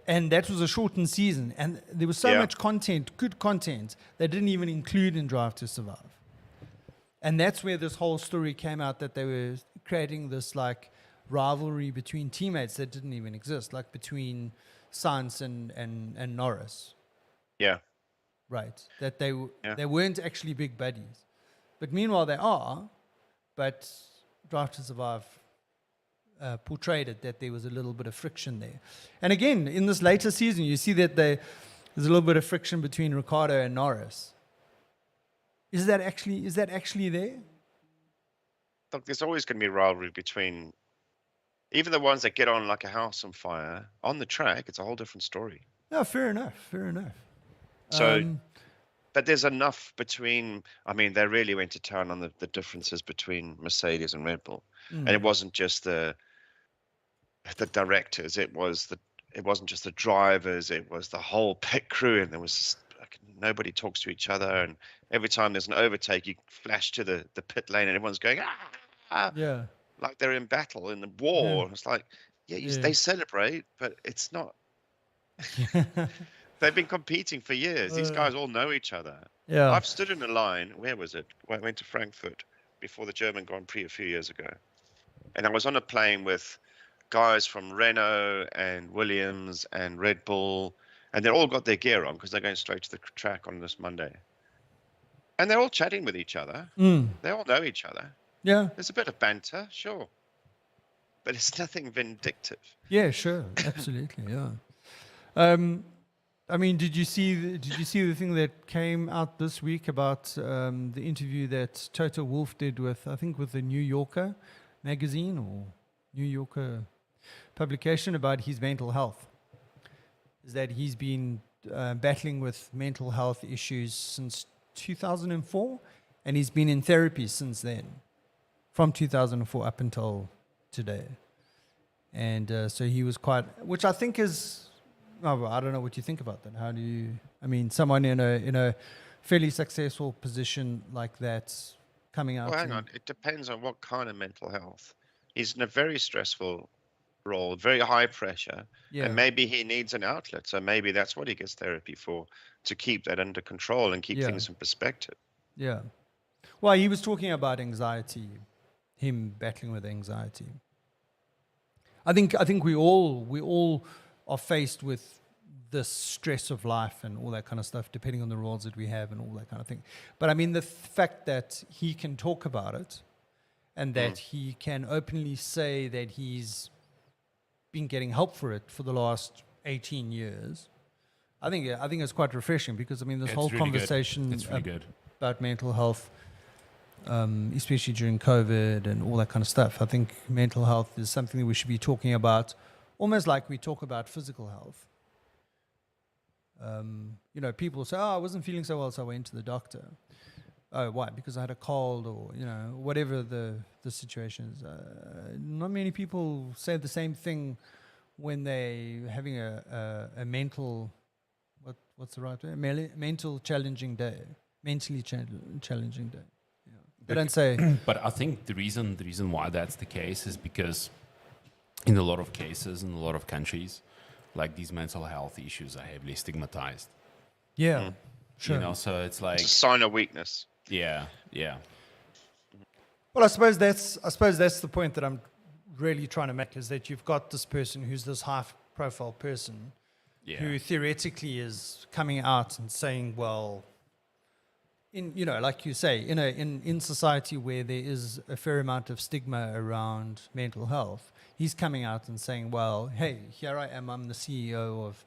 and that was a shortened season, and there was so much content, good content, that didn't even include in Drive to Survive. And that's where this whole story came out, that they were creating this like rivalry between teammates that didn't even exist, like between Sainz and Norris. Yeah. Right. That they weren't actually big buddies. But meanwhile they are, but Drive to Survive portrayed it that there was a little bit of friction there. And again, in this later season, you see that there's a little bit of friction between Ricciardo and Norris. Is that actually there? Look, there's always going to be rivalry between even the ones that get on like a house on fire. On the track, it's a whole different story. No, fair enough. So, but there's enough between. I mean, they really went to town on the differences between Mercedes and Red Bull, and it wasn't just the directors. It wasn't just the drivers. It was the whole pit crew, and there was just, like, nobody talks to each other. And every time there's an overtake, you flash to the pit lane, and everyone's going like they're in battle in the war. It's like they celebrate, but it's not. They've been competing for years. These guys all know each other. Yeah. I've stood in a line. Where was it? I went to Frankfurt before the German Grand Prix a few years ago, and I was on a plane with guys from Renault and Williams and Red Bull, and they all got their gear on because they're going straight to the track on this Monday. And they're all chatting with each other. They all know each other. Yeah. There's a bit of banter, sure, but it's nothing vindictive. Yeah, sure, absolutely, yeah. I mean, did you see the thing that came out this week about the interview that Toto Wolff did with the New Yorker magazine or New Yorker publication about his mental health? Is that he's been battling with mental health issues since 2004, and he's been in therapy since then, from 2004 up until today. And so he was quite, which I think is, I don't know what you think about that. How do you, I mean, someone in a fairly successful position like that coming out? Well, hang on. It depends on what kind of mental health. He's in a very stressful role, very high pressure, and maybe he needs an outlet. So maybe that's what he gets therapy for, to keep that under control and keep things in perspective. Yeah. Well, he was talking about anxiety, him battling with anxiety. I think we all are faced with this stress of life and all that kind of stuff, depending on the roles that we have and all that kind of thing. But I mean, the fact that he can talk about it and that he can openly say that he's been getting help for it for the last 18 years, I think it's quite refreshing, because I mean, this whole really conversation good. about mental health, especially during COVID and all that kind of stuff, I think mental health is something that we should be talking about almost like we talk about physical health. You know, people say, I wasn't feeling so well, so I went to the doctor. Oh, why? Because I had a cold, or, you know, whatever the situation is. Not many people say the same thing when they're having a mental, what's the right word? Mental challenging day. Mentally challenging day. Yeah. They don't say. But I think the reason why that's the case is because in a lot of cases, in a lot of countries, like, these mental health issues are heavily stigmatized. Yeah, sure. You know, so it's like, It's a sign of weakness. yeah. Well, I suppose that's the point that I'm really trying to make, is that you've got this person who's this high-profile person who theoretically is coming out and saying, well, you know, like you say, in society where there is a fair amount of stigma around mental health, he's coming out and saying, well, hey, here I am, I'm the CEO of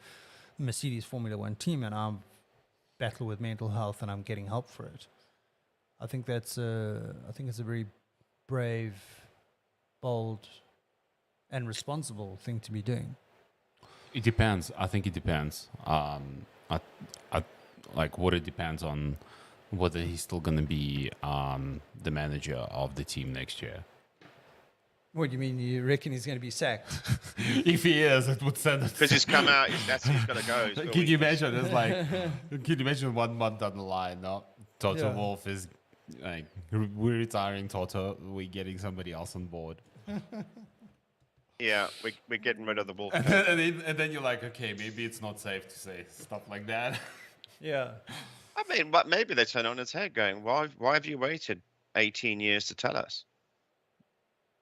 the Mercedes Formula One team, and I'm battle with mental health and I'm getting help for it. I think it's a very brave, bold, and responsible thing to be doing. It depends. I think it depends. Like, what it depends on whether he's still going to be the manager of the team next year. What do you mean? You reckon he's going to be sacked? If he is, it would send it. Because he's come out. He's got to go. He's got Can you imagine? It's like, can you imagine 1 month down the line? No, Toto Yeah. Wolff is like, we're retiring Toto. We're getting somebody else on board. Yeah, we're getting rid of the Wolf. And then you're like, okay, maybe it's not safe to say stuff like that. Yeah. I mean, but maybe they turn on its head, going, "Why have you waited 18 years to tell us?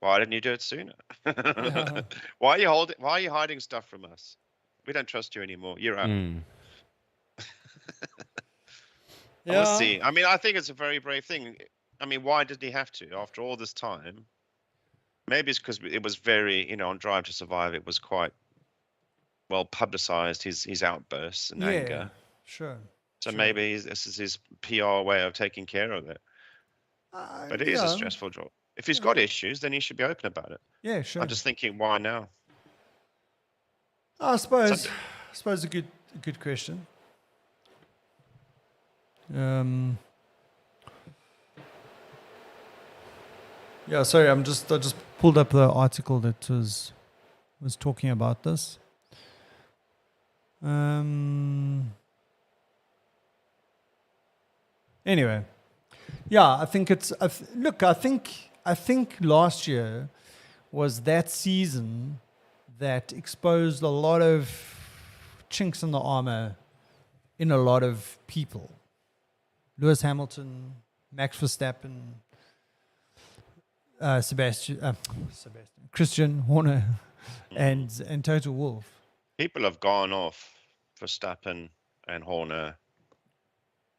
Why didn't you do it sooner? Yeah. Why are you hiding stuff from us? We don't trust you anymore. You're out." We'll see. I mean, I think it's a very brave thing. I mean, why did he have to after all this time? Maybe it's because it was very, on Drive to Survive, it was quite well publicized, his outbursts and anger. Sure. So maybe this is his PR way of taking care of it. But it is a stressful job. If he's got issues, then he should be open about it. Yeah, sure. I'm just thinking, why now? I suppose a good question. Yeah, sorry, I just pulled up the article that was talking about this. Anyway, yeah, I think I think last year was that season that exposed a lot of chinks in the armor in a lot of people. Lewis Hamilton, Max Verstappen, Christian Horner, and Toto Wolff. People have gone off Verstappen and Horner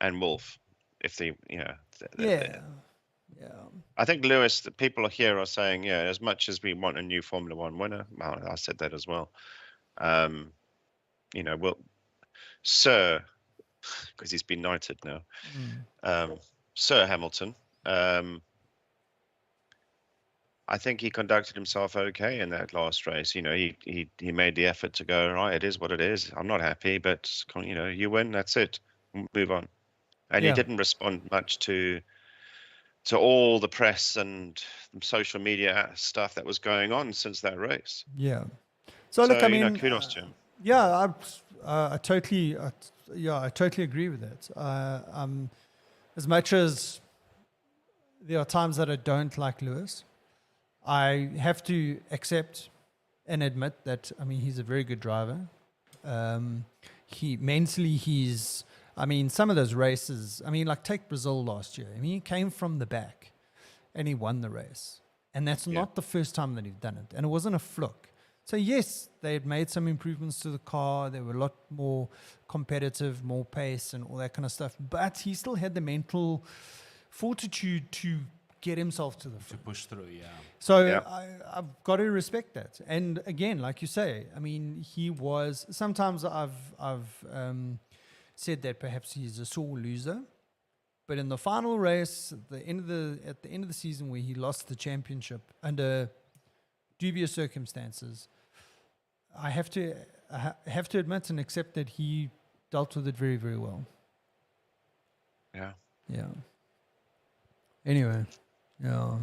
and Wolf. If they, Yeah. I think Lewis, the people here are saying, as much as we want a new Formula One winner, well, I said that as well. Sir, because he's been knighted now, Sir Hamilton. I think he conducted himself okay in that last race. He made the effort to go, right, it is what it is. I'm not happy, but you win, that's it. Move on. And he didn't respond much to all the press and social media stuff that was going on since that race. Yeah. So look, I mean, kudos to him. Yeah, I totally agree with that. As much as there are times that I don't like Lewis, I have to accept and admit that, I mean, he's a very good driver. Some of those races, like take Brazil last year. I mean, he came from the back and he won the race. And that's not the first time that he'd done it. And it wasn't a fluke. So yes, they had made some improvements to the car. They were a lot more competitive, more pace and all that kind of stuff. But he still had the mental fortitude to get himself to the front. To push through, yeah. So I've got to respect that. And again, like you say, I mean, he was, sometimes I've said that perhaps he's a sore loser. But in the final race, at the end of the season where he lost the championship under dubious circumstances, I have to admit and accept that he dealt with it very, very well. Yeah. Yeah. Anyway, yeah.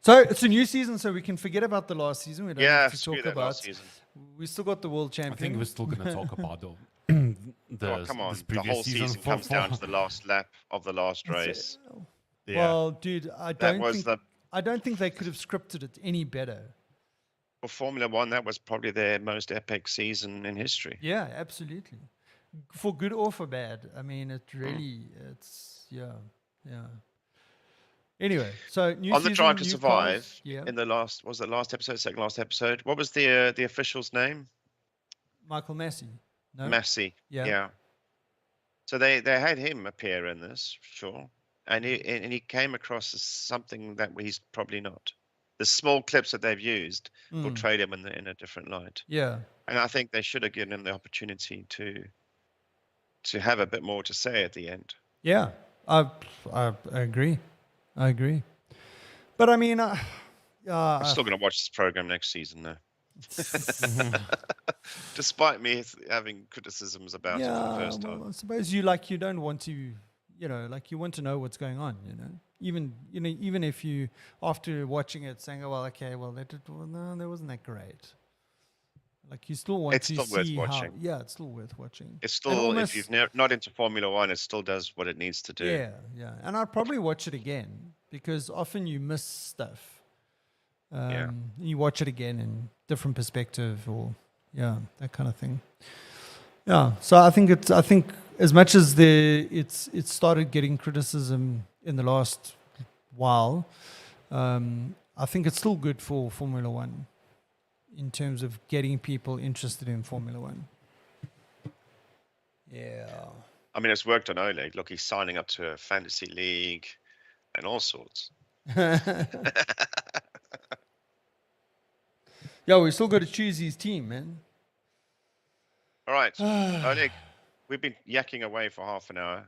So it's a new season, so we can forget about the last season. We don't have to talk about last season. We still got the world champion. I think we're still going to talk about the come on, this the previous whole season comes down to the last lap of the last race. Yeah. Well, dude, I don't think they could have scripted it any better. For Formula One, that was probably their most epic season in history. Yeah, absolutely. For good or for bad. I mean, it really, yeah. Anyway, so new on the season, Drive to new Survive, cars, yeah. in the last episode, second last episode, what was the official's name? Michael Massey. No? Massey. Yeah. So they had him appear in this, sure, and he came across as something that he's probably not. The small clips that they've used portrayed him in a different light. Yeah. And I think they should have given him the opportunity to have a bit more to say at the end. Yeah, I agree. But I mean, I'm still going to watch this program next season, though. Despite me having criticisms about it for the first time. I suppose you don't want to, you want to know what's going on, even if you after watching it saying, oh well, okay, well no, that wasn't that great. Like you still want It's to still worth see watching. it's still worth watching. It's And still, almost, if you've not into Formula One, it still does what it needs to do. yeah, and I'd probably watch it again because often you miss stuff. You watch it again in different perspective, or that kind of thing. Yeah, so I think as much as it's started getting criticism in the last while, I think it's still good for Formula One in terms of getting people interested in Formula One. Yeah. I mean, it's worked on Oleg. Look, he's signing up to a fantasy league and all sorts. Yeah, we still got to choose his team, man. All right, Oleg, we've been yakking away for half an hour.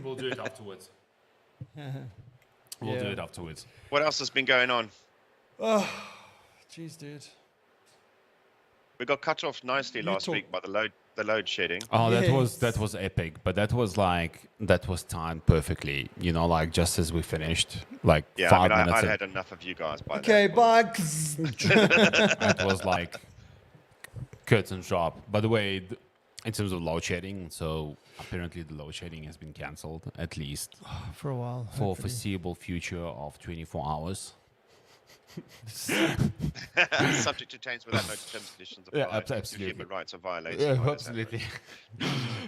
We'll do it afterwards. We'll do it afterwards. What else has been going on? Oh, jeez, dude. We got cut off nicely last week by the load shedding. Oh, Yes. that was epic, but that was timed perfectly. You know, like just as we finished, like Yeah, 5 I mean, minutes. I'd had enough of you guys by Okay, that bye. It was like curtain drop. By the way, in terms of load shedding, so apparently the load shedding has been cancelled at least For a while. for a hopefully. foreseeable future of 24 hours. Subject to change without no terms and conditions apply. Yeah, If absolutely. human rights are violated. Yeah, why does that absolutely.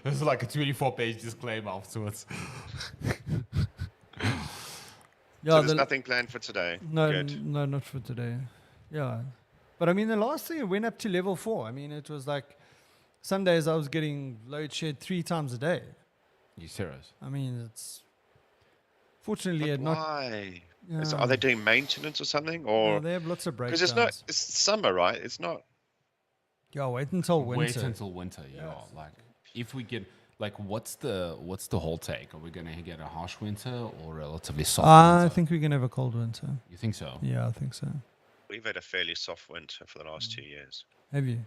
There's like a 24-page disclaimer afterwards. Yeah, So there's nothing planned for today. No, Good. no, not for today. Yeah. But I mean, the last thing it went up to level 4. I mean, it was like some days I was getting load shed 3 times a day. You serious? I mean, it's fortunately But it not. why? Yeah. Are they doing maintenance or something? No, Or they have lots of because breakdowns. it's summer, right? It's not. Yeah, wait until winter. Wait until winter, yeah. Like if we get like what's the whole take? Are we gonna get a harsh winter or relatively soft I winter? think we're gonna have a cold winter. You think so? Yeah, I think so. We've had a fairly soft winter for the last 2 years. Have you?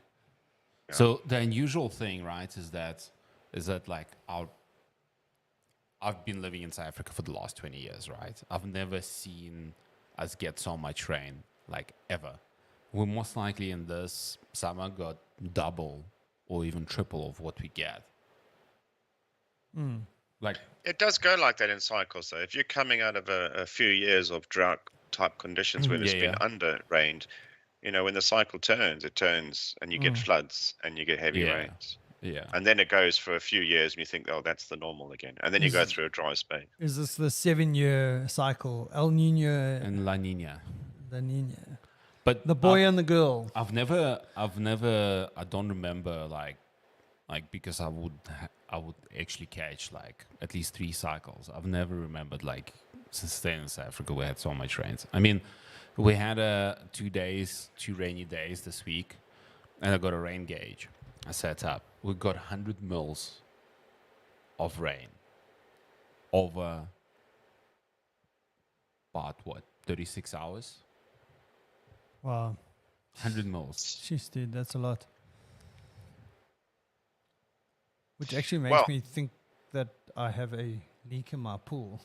Yeah. So the unusual thing, right, is that like I've been living in South Africa for the last 20 years, right? I've never seen us get so much rain, like ever. We most likely in this summer got double or even triple of what we get. Like It does go like that in cycles, though. If you're coming out of a few years of drought type conditions where there's been under rained, you know, when the cycle turns, it turns and you get floods and you get heavy rains. yeah. And then it goes for a few years and you think, oh, that's the normal again. And then you go through a dry spell. Is this the 7-year cycle? El Nino And La Nina. La Nina. But The boy and the girl. I don't remember like because I would actually catch like at least 3 cycles. I've never remembered like since staying in South Africa we had so much rains. I mean, we had 2 rainy days this week, and I got a rain gauge. I set up. We got 100 mils of rain over about 36 hours. Wow. 100 mils. Jeez, dude, that's a lot. Which actually makes me think that I have a leak in my pool.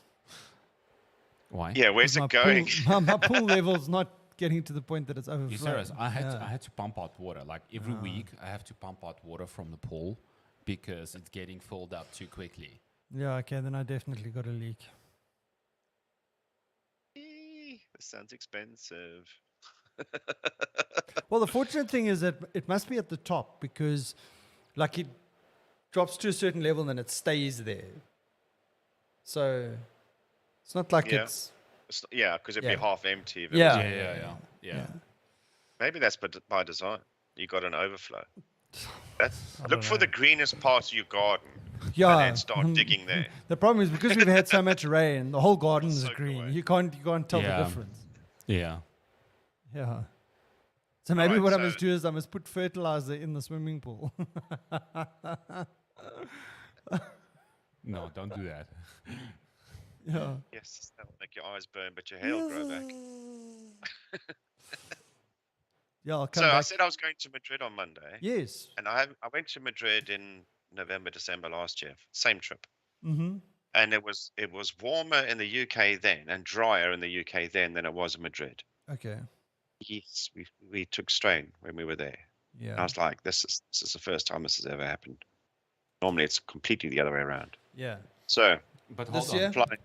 Why? Yeah, where's 'Cause it going? My pool level's not getting to the point that it's overflowing. You serious? I Yeah. had to pump out water. Like every week, I have to pump out water from the pool because it's getting filled up too quickly. Yeah, okay, then I definitely got a leak. This sounds expensive. Well, the fortunate thing is that it must be at the top because, like, it drops to a certain level and then it stays there. So it's not like Yeah. it's. Yeah, because it'd Yeah. be half empty. If it Yeah. was- Yeah. Maybe that's by design. You got an overflow. I Look don't for the know. greenest parts of your garden Yeah. and then start digging there. The problem is because we've had so much rain, the whole garden is Soaked green. away. You can't tell Yeah. the difference. Yeah. Yeah. So maybe Alright, what I so- must do is I must put fertilizer in the swimming pool. No, don't do that. Yeah. Yes, that'll make your eyes burn, but your hair will grow back. Yeah, I'll come So I back. said I was going to Madrid on Monday, Yes. and I went to Madrid in November, December last year, same trip. Mm-hmm. and it was warmer in the UK then and drier in the UK then than it was in Madrid. Okay. Yes, we took strain when we were there. Yeah. I was like, this is the first time this has ever happened. Normally, it's completely the other way around. Yeah. So, But This hold on. year?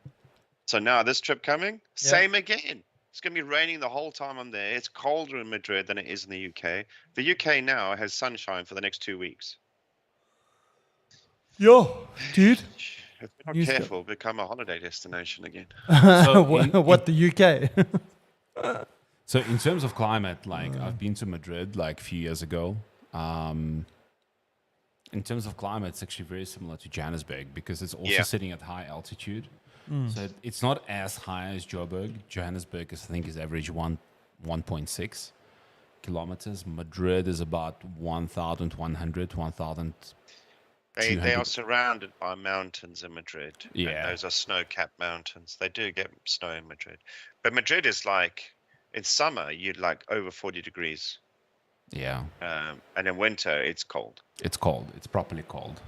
so now this trip coming, Yeah. same again. It's going to be raining the whole time I'm there. It's colder in Madrid than it is in the UK. The UK now has sunshine for the next 2 weeks. Yo, dude. If we're not News go- careful, become a holiday destination again. So what the UK? So in terms of climate, like I've been to Madrid like a few years ago. In terms of climate, it's actually very similar to Johannesburg because it's also Yeah. sitting at high altitude. So it's not as high as Joburg. Johannesburg, I think, is average 1.6 kilometers. Madrid is about 1,100, 1,000. They 200. are surrounded by mountains in Madrid. Yeah. And those are snow-capped mountains. They do get snow in Madrid. But Madrid is like, in summer, you'd like over 40 degrees. Yeah, And in winter, it's cold. it's cold. It's properly cold.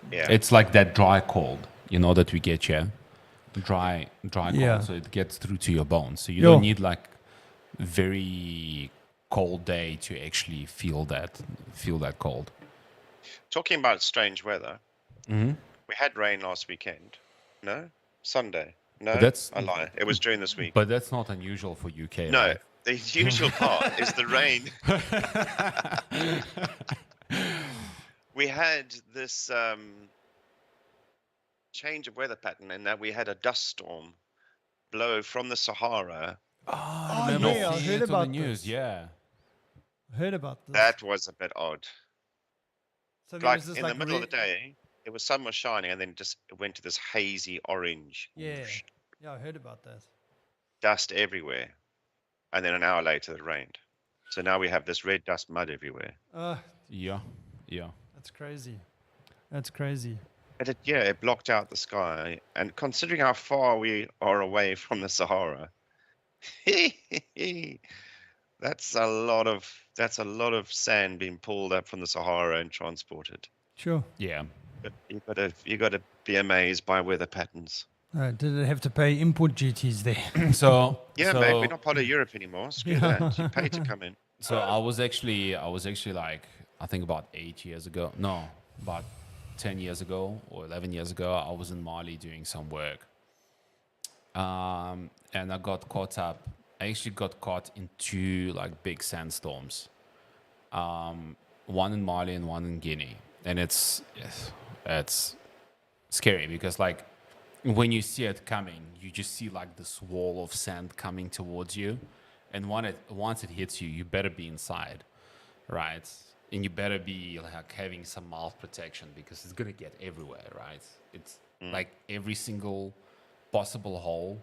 Yeah. It's like that dry cold, that we get here. Dry Yeah. cold, so it gets through to your bones. So you Yo. don't need like very cold day to actually feel that cold. Talking about strange weather, Mm-hmm. we had rain last weekend. No? Sunday. No, that's- I lie. It was during this week. But that's not unusual for UK. No, right? the usual part is the rain. We had this change of weather pattern in that we had a dust storm blow from the Sahara. Oh, remember yeah, I seeing heard it on about the news. this. Yeah. Heard about this. That was a bit odd. So there Like was this in the middle of the day, the sun was shining, and then it went to this hazy orange. Yeah. Yeah, I heard about that. Dust everywhere. And then an hour later, it rained. So now we have this red dust mud everywhere. Yeah. That's crazy. That's crazy. But it blocked out the sky. And considering how far we are away from the Sahara, that's a lot of sand being pulled up from the Sahara and transported. Sure. Yeah. But you got to be amazed by weather patterns. Did it have to pay import duties there? So Yeah, so, mate, we're not part of Europe anymore. Screw that. You pay to come in. So I was actually like, I think about 8 years ago. No, about 10 years ago or 11 years ago, I was in Mali doing some work. And I got caught up. I actually got caught in two like big sandstorms. One in Mali and one in Guinea. And it's scary because like when you see it coming, you just see like this wall of sand coming towards you. And once it hits you, you better be inside, right? And you better be like having some mouth protection because it's gonna get everywhere, right? It's like every single possible hole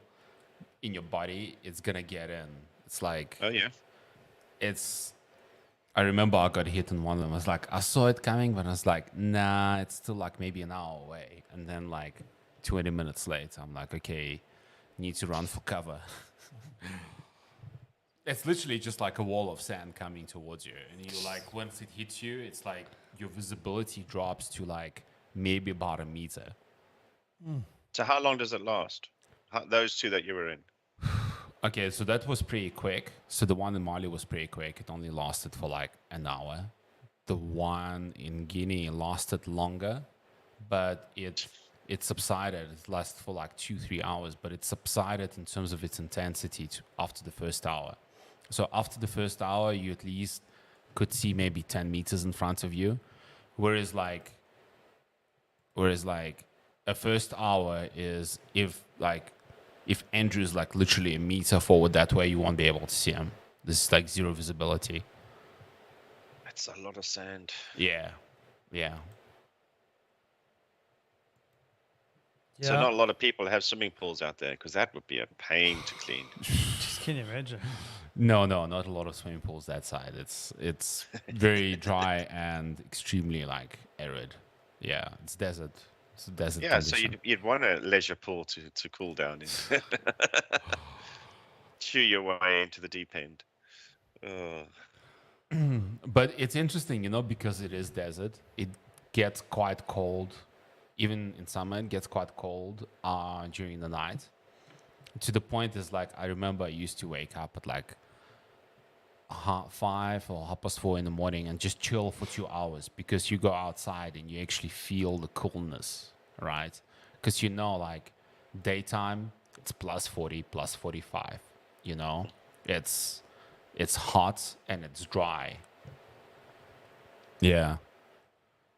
in your body, it's gonna get in. It's like Oh, yeah. I remember I got hit in one of them. I was like, I saw it coming, but I was like, nah, it's still like maybe an hour away. And then like 20 minutes later, I'm like, okay, need to run for cover. It's literally just like a wall of sand coming towards you. And you like, once it hits you, it's like your visibility drops to like maybe about a meter. So how long does it last? Those two that you were in? Okay, so that was pretty quick. So the one in Mali was pretty quick. It only lasted for like an hour. The one in Guinea lasted longer, but it subsided. It lasted for like 2-3 hours, but it subsided in terms of its intensity after the first hour. So after the first hour, you at least could see maybe 10 meters in front of you, whereas like a first hour is if Andrew's like literally a meter forward that way, you won't be able to see him. This is like zero visibility. That's a lot of sand. Yeah. So not a lot of people have swimming pools out there because that would be a pain to clean. Just can you imagine? No, not a lot of swimming pools that side. It's very dry and extremely like arid. Yeah, it's desert. It's a desert. Yeah, so condition. you'd want a leisure pool to cool down in. Chew your way into the deep end. But it's interesting, because it is desert. It gets quite cold even in summer, it gets quite cold during the night. To the point is like, I remember I used to wake up at like 5 or 4:30 in the morning and just chill for 2 hours, because you go outside and you actually feel the coolness, right? Because like daytime, it's plus 40, plus 45, it's hot and it's dry. Yeah.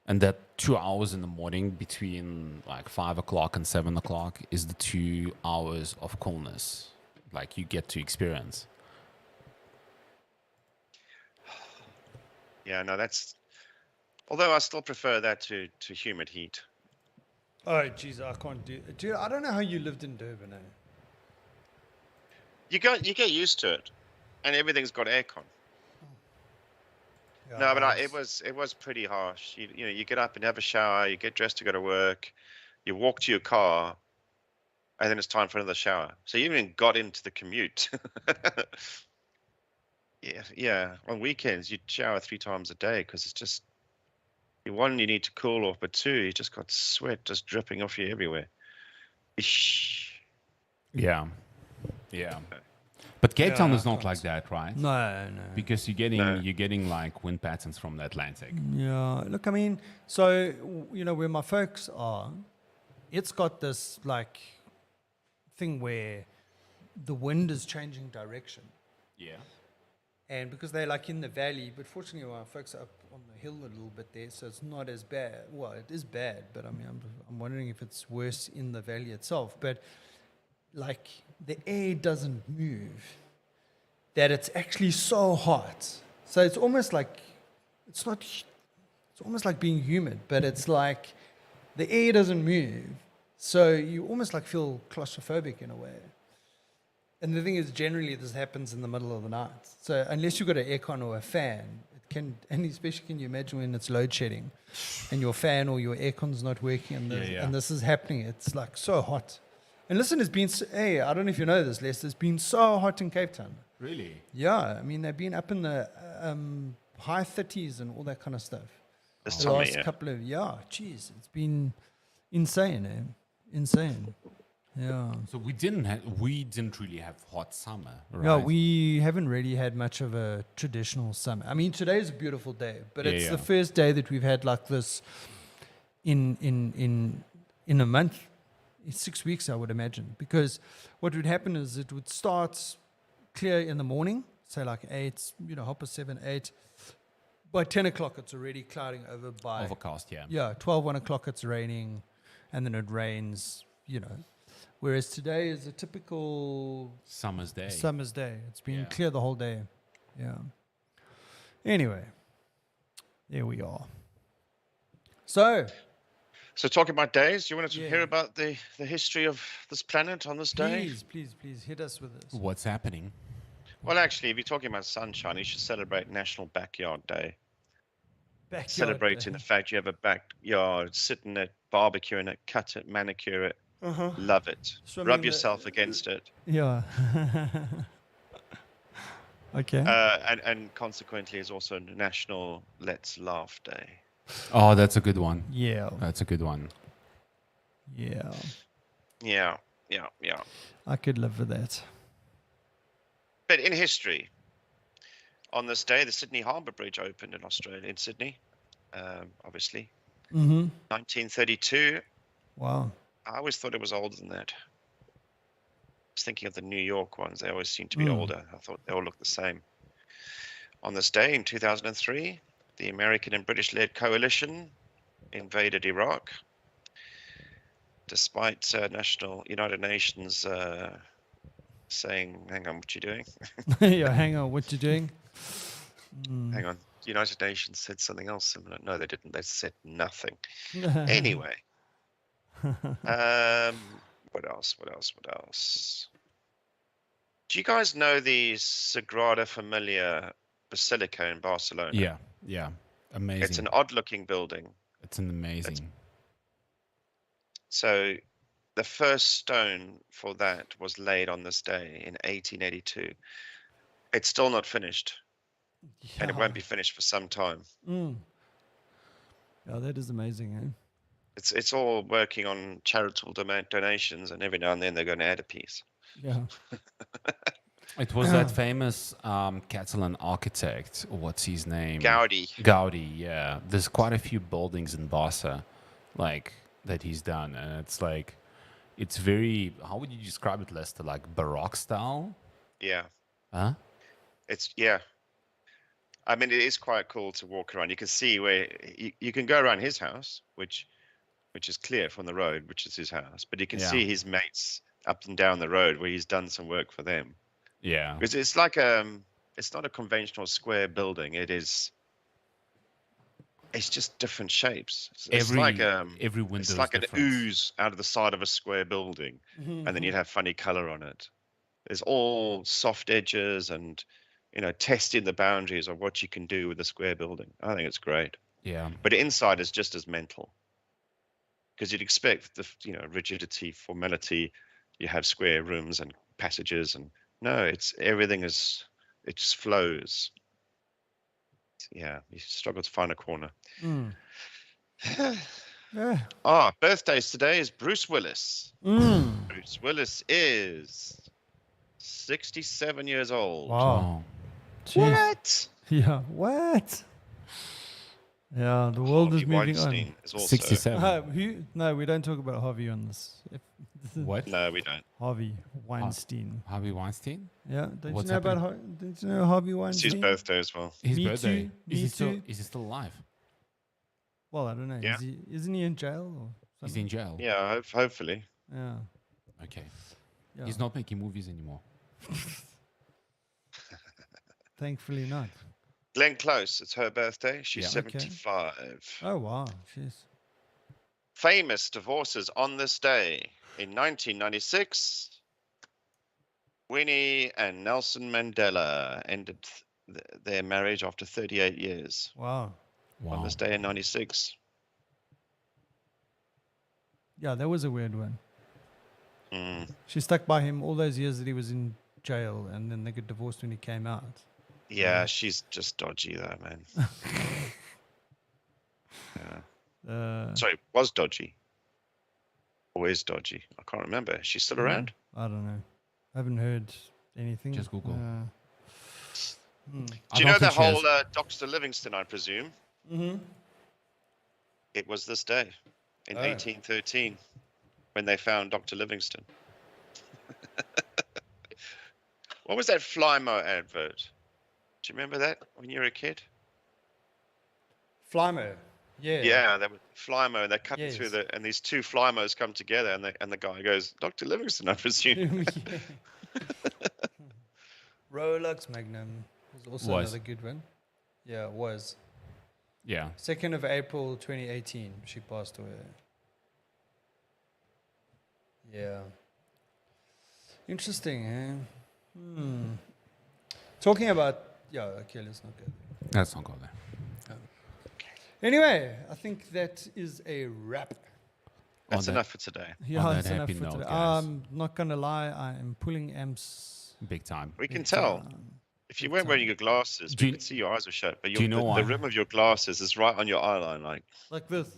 And that 2 hours in the morning between like 5 o'clock and 7 o'clock is the 2 hours of coolness like you get to experience. Yeah, no, although I still prefer that to humid heat. Oh, geez, I can't do it. Dude, I don't know how you lived in Durban, eh? You get used to it, and everything's got aircon. Yeah, No, but it was pretty harsh. You get up and have a shower, you get dressed to go to work, you walk to your car, and then it's time for another shower. So you even got into the commute. Yeah. On weekends, you'd shower 3 times a day because it's just, one, you need to cool off, but 2, you just got sweat just dripping off you everywhere. Eesh. Yeah. But Cape Town is not can't. like that, right? No. Because you're getting like wind patterns from the Atlantic. Yeah, look, I mean, so, where my folks are, it's got this, like, thing where the wind is changing direction. Yeah. And because they're, like, in the valley, but fortunately my folks are up on the hill a little bit there, so it's not as bad. Well, it is bad, but, I mean, I'm wondering if it's worse in the valley itself. But, like, the air doesn't move, that it's actually so hot. So it's almost like, it's almost like being humid, but it's like the air doesn't move. So you almost like feel claustrophobic in a way. And the thing is, generally this happens in the middle of the night. So unless you've got an aircon or a fan, and especially can you imagine when it's load shedding and your fan or your aircon's not working and this is happening, it's like so hot. And listen, hey, I don't know if you know this, Lester, it's been so hot in Cape Town. Really? Yeah, I mean, they've been up in the high 30s and all that kind of stuff. This The summer, last yeah. couple of, geez, it's been insane, eh? Insane. Yeah. So we didn't really have hot summer, right? Yeah, we haven't really had much of a traditional summer. I mean, today's a beautiful day, but it's the first day that we've had like this in a month. It's 6 weeks, I would imagine, because what would happen is it would start clear in the morning, say like 8, 7, 8. By 10 o'clock, it's already clouding over by... Overcast, yeah. Yeah, 12, 1 o'clock, it's raining, and then it rains, Whereas today is a typical... Summer's day. It's been clear the whole day. Yeah. Anyway, there we are. So talking about days, you wanted to hear about the history of this planet on this day? Please hit us with this. What's happening? Well, actually, if you're talking about sunshine, you should celebrate National Backyard Day. Celebrating the fact you have a backyard, sit in it, barbecue in it, cut it, manicure it, love it, rub yourself against it. Yeah. Okay. And consequently, is also National Let's Laugh Day. Oh, that's a good one. Yeah. That's a good one. Yeah. Yeah. I could live with that. But in history, on this day, the Sydney Harbour Bridge opened in Australia, in Sydney, obviously. 1932. Wow. I always thought it was older than that. I was thinking of the New York ones. They always seem to be older. I thought they all looked the same. On this day, in 2003, the American and British-led coalition invaded Iraq, despite United Nations saying, hang on, what you doing? Yeah, hang on, what you doing? Hang on. The United Nations said something else similar. No, they didn't. They said nothing. Anyway. What else? Do you guys know the Sagrada Familia Basilica in Barcelona? Yeah. Amazing. It's an odd-looking building. It's an amazing. So the first stone for that was laid on this day in 1882. It's still not finished. And it won't be finished for some time. Yeah, that is amazing, eh? It's all working on charitable donations, and every now and then they're going to add a piece. Yeah. It was that famous Catalan architect. What's his name? Gaudi. Gaudi, yeah. There's quite a few buildings in Barca, like, that he's done. And it's like, it's very, how would you describe it, Lester? Like Baroque style? Yeah. Huh? Yeah. I mean, it is quite cool to walk around. You can see where you can go around his house, which is clear from the road, which is his house. But you can see his mates up and down the road where he's done some work for them. Yeah. Because it's like it's not a conventional square building. It's just different shapes. It's like every window it's like is an different. ooze out of the side of a square building, and then you'd have funny color on it. There's all soft edges and, testing the boundaries of what you can do with a square building. I think it's great. Yeah. But inside is just as mental, because you'd expect the rigidity, formality. You have square rooms and passages, and no, everything it just flows. Yeah, you struggle to find a corner. Yeah. Birthdays today is Bruce Willis. Bruce Willis is 67 years old. Wow. Jeez. What? Yeah. What? Yeah, the world is Harvey moving Weinstein on. is also 67. No, we don't talk about Harvey on this. What? No, we don't. Harvey Weinstein. Harvey Weinstein? Yeah, don't What's you know about didn't you know Harvey It's Weinstein? his birthday as well. His Me birthday. too, Is me he still too. is he still alive? Well, I don't know. Yeah. Isn't he in jail or He's something? in jail. Yeah, hopefully. Yeah. Okay. Yeah. He's not making movies anymore. Thankfully not. Glenn Close, it's her birthday. She's Yeah. 75. Oh wow. Jeez. Famous divorces on this day. In 1996, Winnie and Nelson Mandela ended their marriage after 38 years. Wow. On this day in 96. Yeah, that was a weird one. Mm. She stuck by him all those years that he was in jail, and then they got divorced when he came out. Yeah, she's just dodgy though, man. Yeah. Sorry, was dodgy. Or is dodgy. I can't remember. Is she still around? I don't know. I haven't heard anything. Just Google. Do you know the whole Dr. Livingston, I presume? Mm-hmm. It was this day in 1813 when they found Dr. Livingston. What was that Flymo advert? Do you remember that when you were a kid? Flymo. Yeah. Yeah, they were Flymo, and they cut Yes. through and these two Flymos come together, and the guy goes, Dr. Livingston, I presume. Rolex Magnum was also another good one. Yeah, it was. Yeah. 2nd of April 2018, she passed away. Yeah. Interesting, eh? Talking about... Yeah, okay, let's not go there. Let's not go there. Anyway, I think that is a wrap. That's enough for today. Yeah, On that that's enough happy for note, today. guys. I'm not going to lie, I am pulling amps. Big time. We can big tell. time. If you weren't wearing your glasses, Do we you- could see your eyes were shut. But do you know why? the rim of your glasses is right on your eye line. Like this.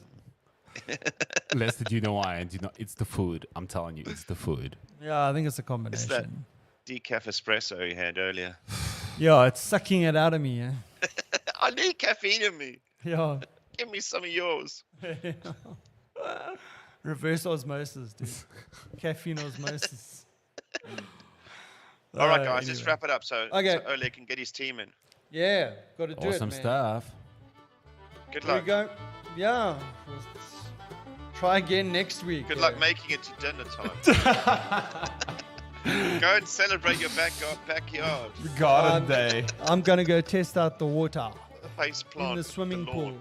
Lester, do you know why? And it's the food. I'm telling you, it's the food. Yeah, I think it's a It's combination. that decaf espresso you had earlier. Yeah, it's sucking it out of me, yeah. I need caffeine in me. Yeah. Give me some of yours. Reverse osmosis, dude. Caffeine osmosis. All right, guys, let's anyway. wrap it up so Ole can get his team in. Yeah, got to do it, Awesome man. stuff. Good Here we luck. go. Yeah. Let's try again next week. Good luck making it to dinner time. Go and celebrate your backyard. Garden day. I'm going to go test out the water Face plant. in the swimming lawn. pool.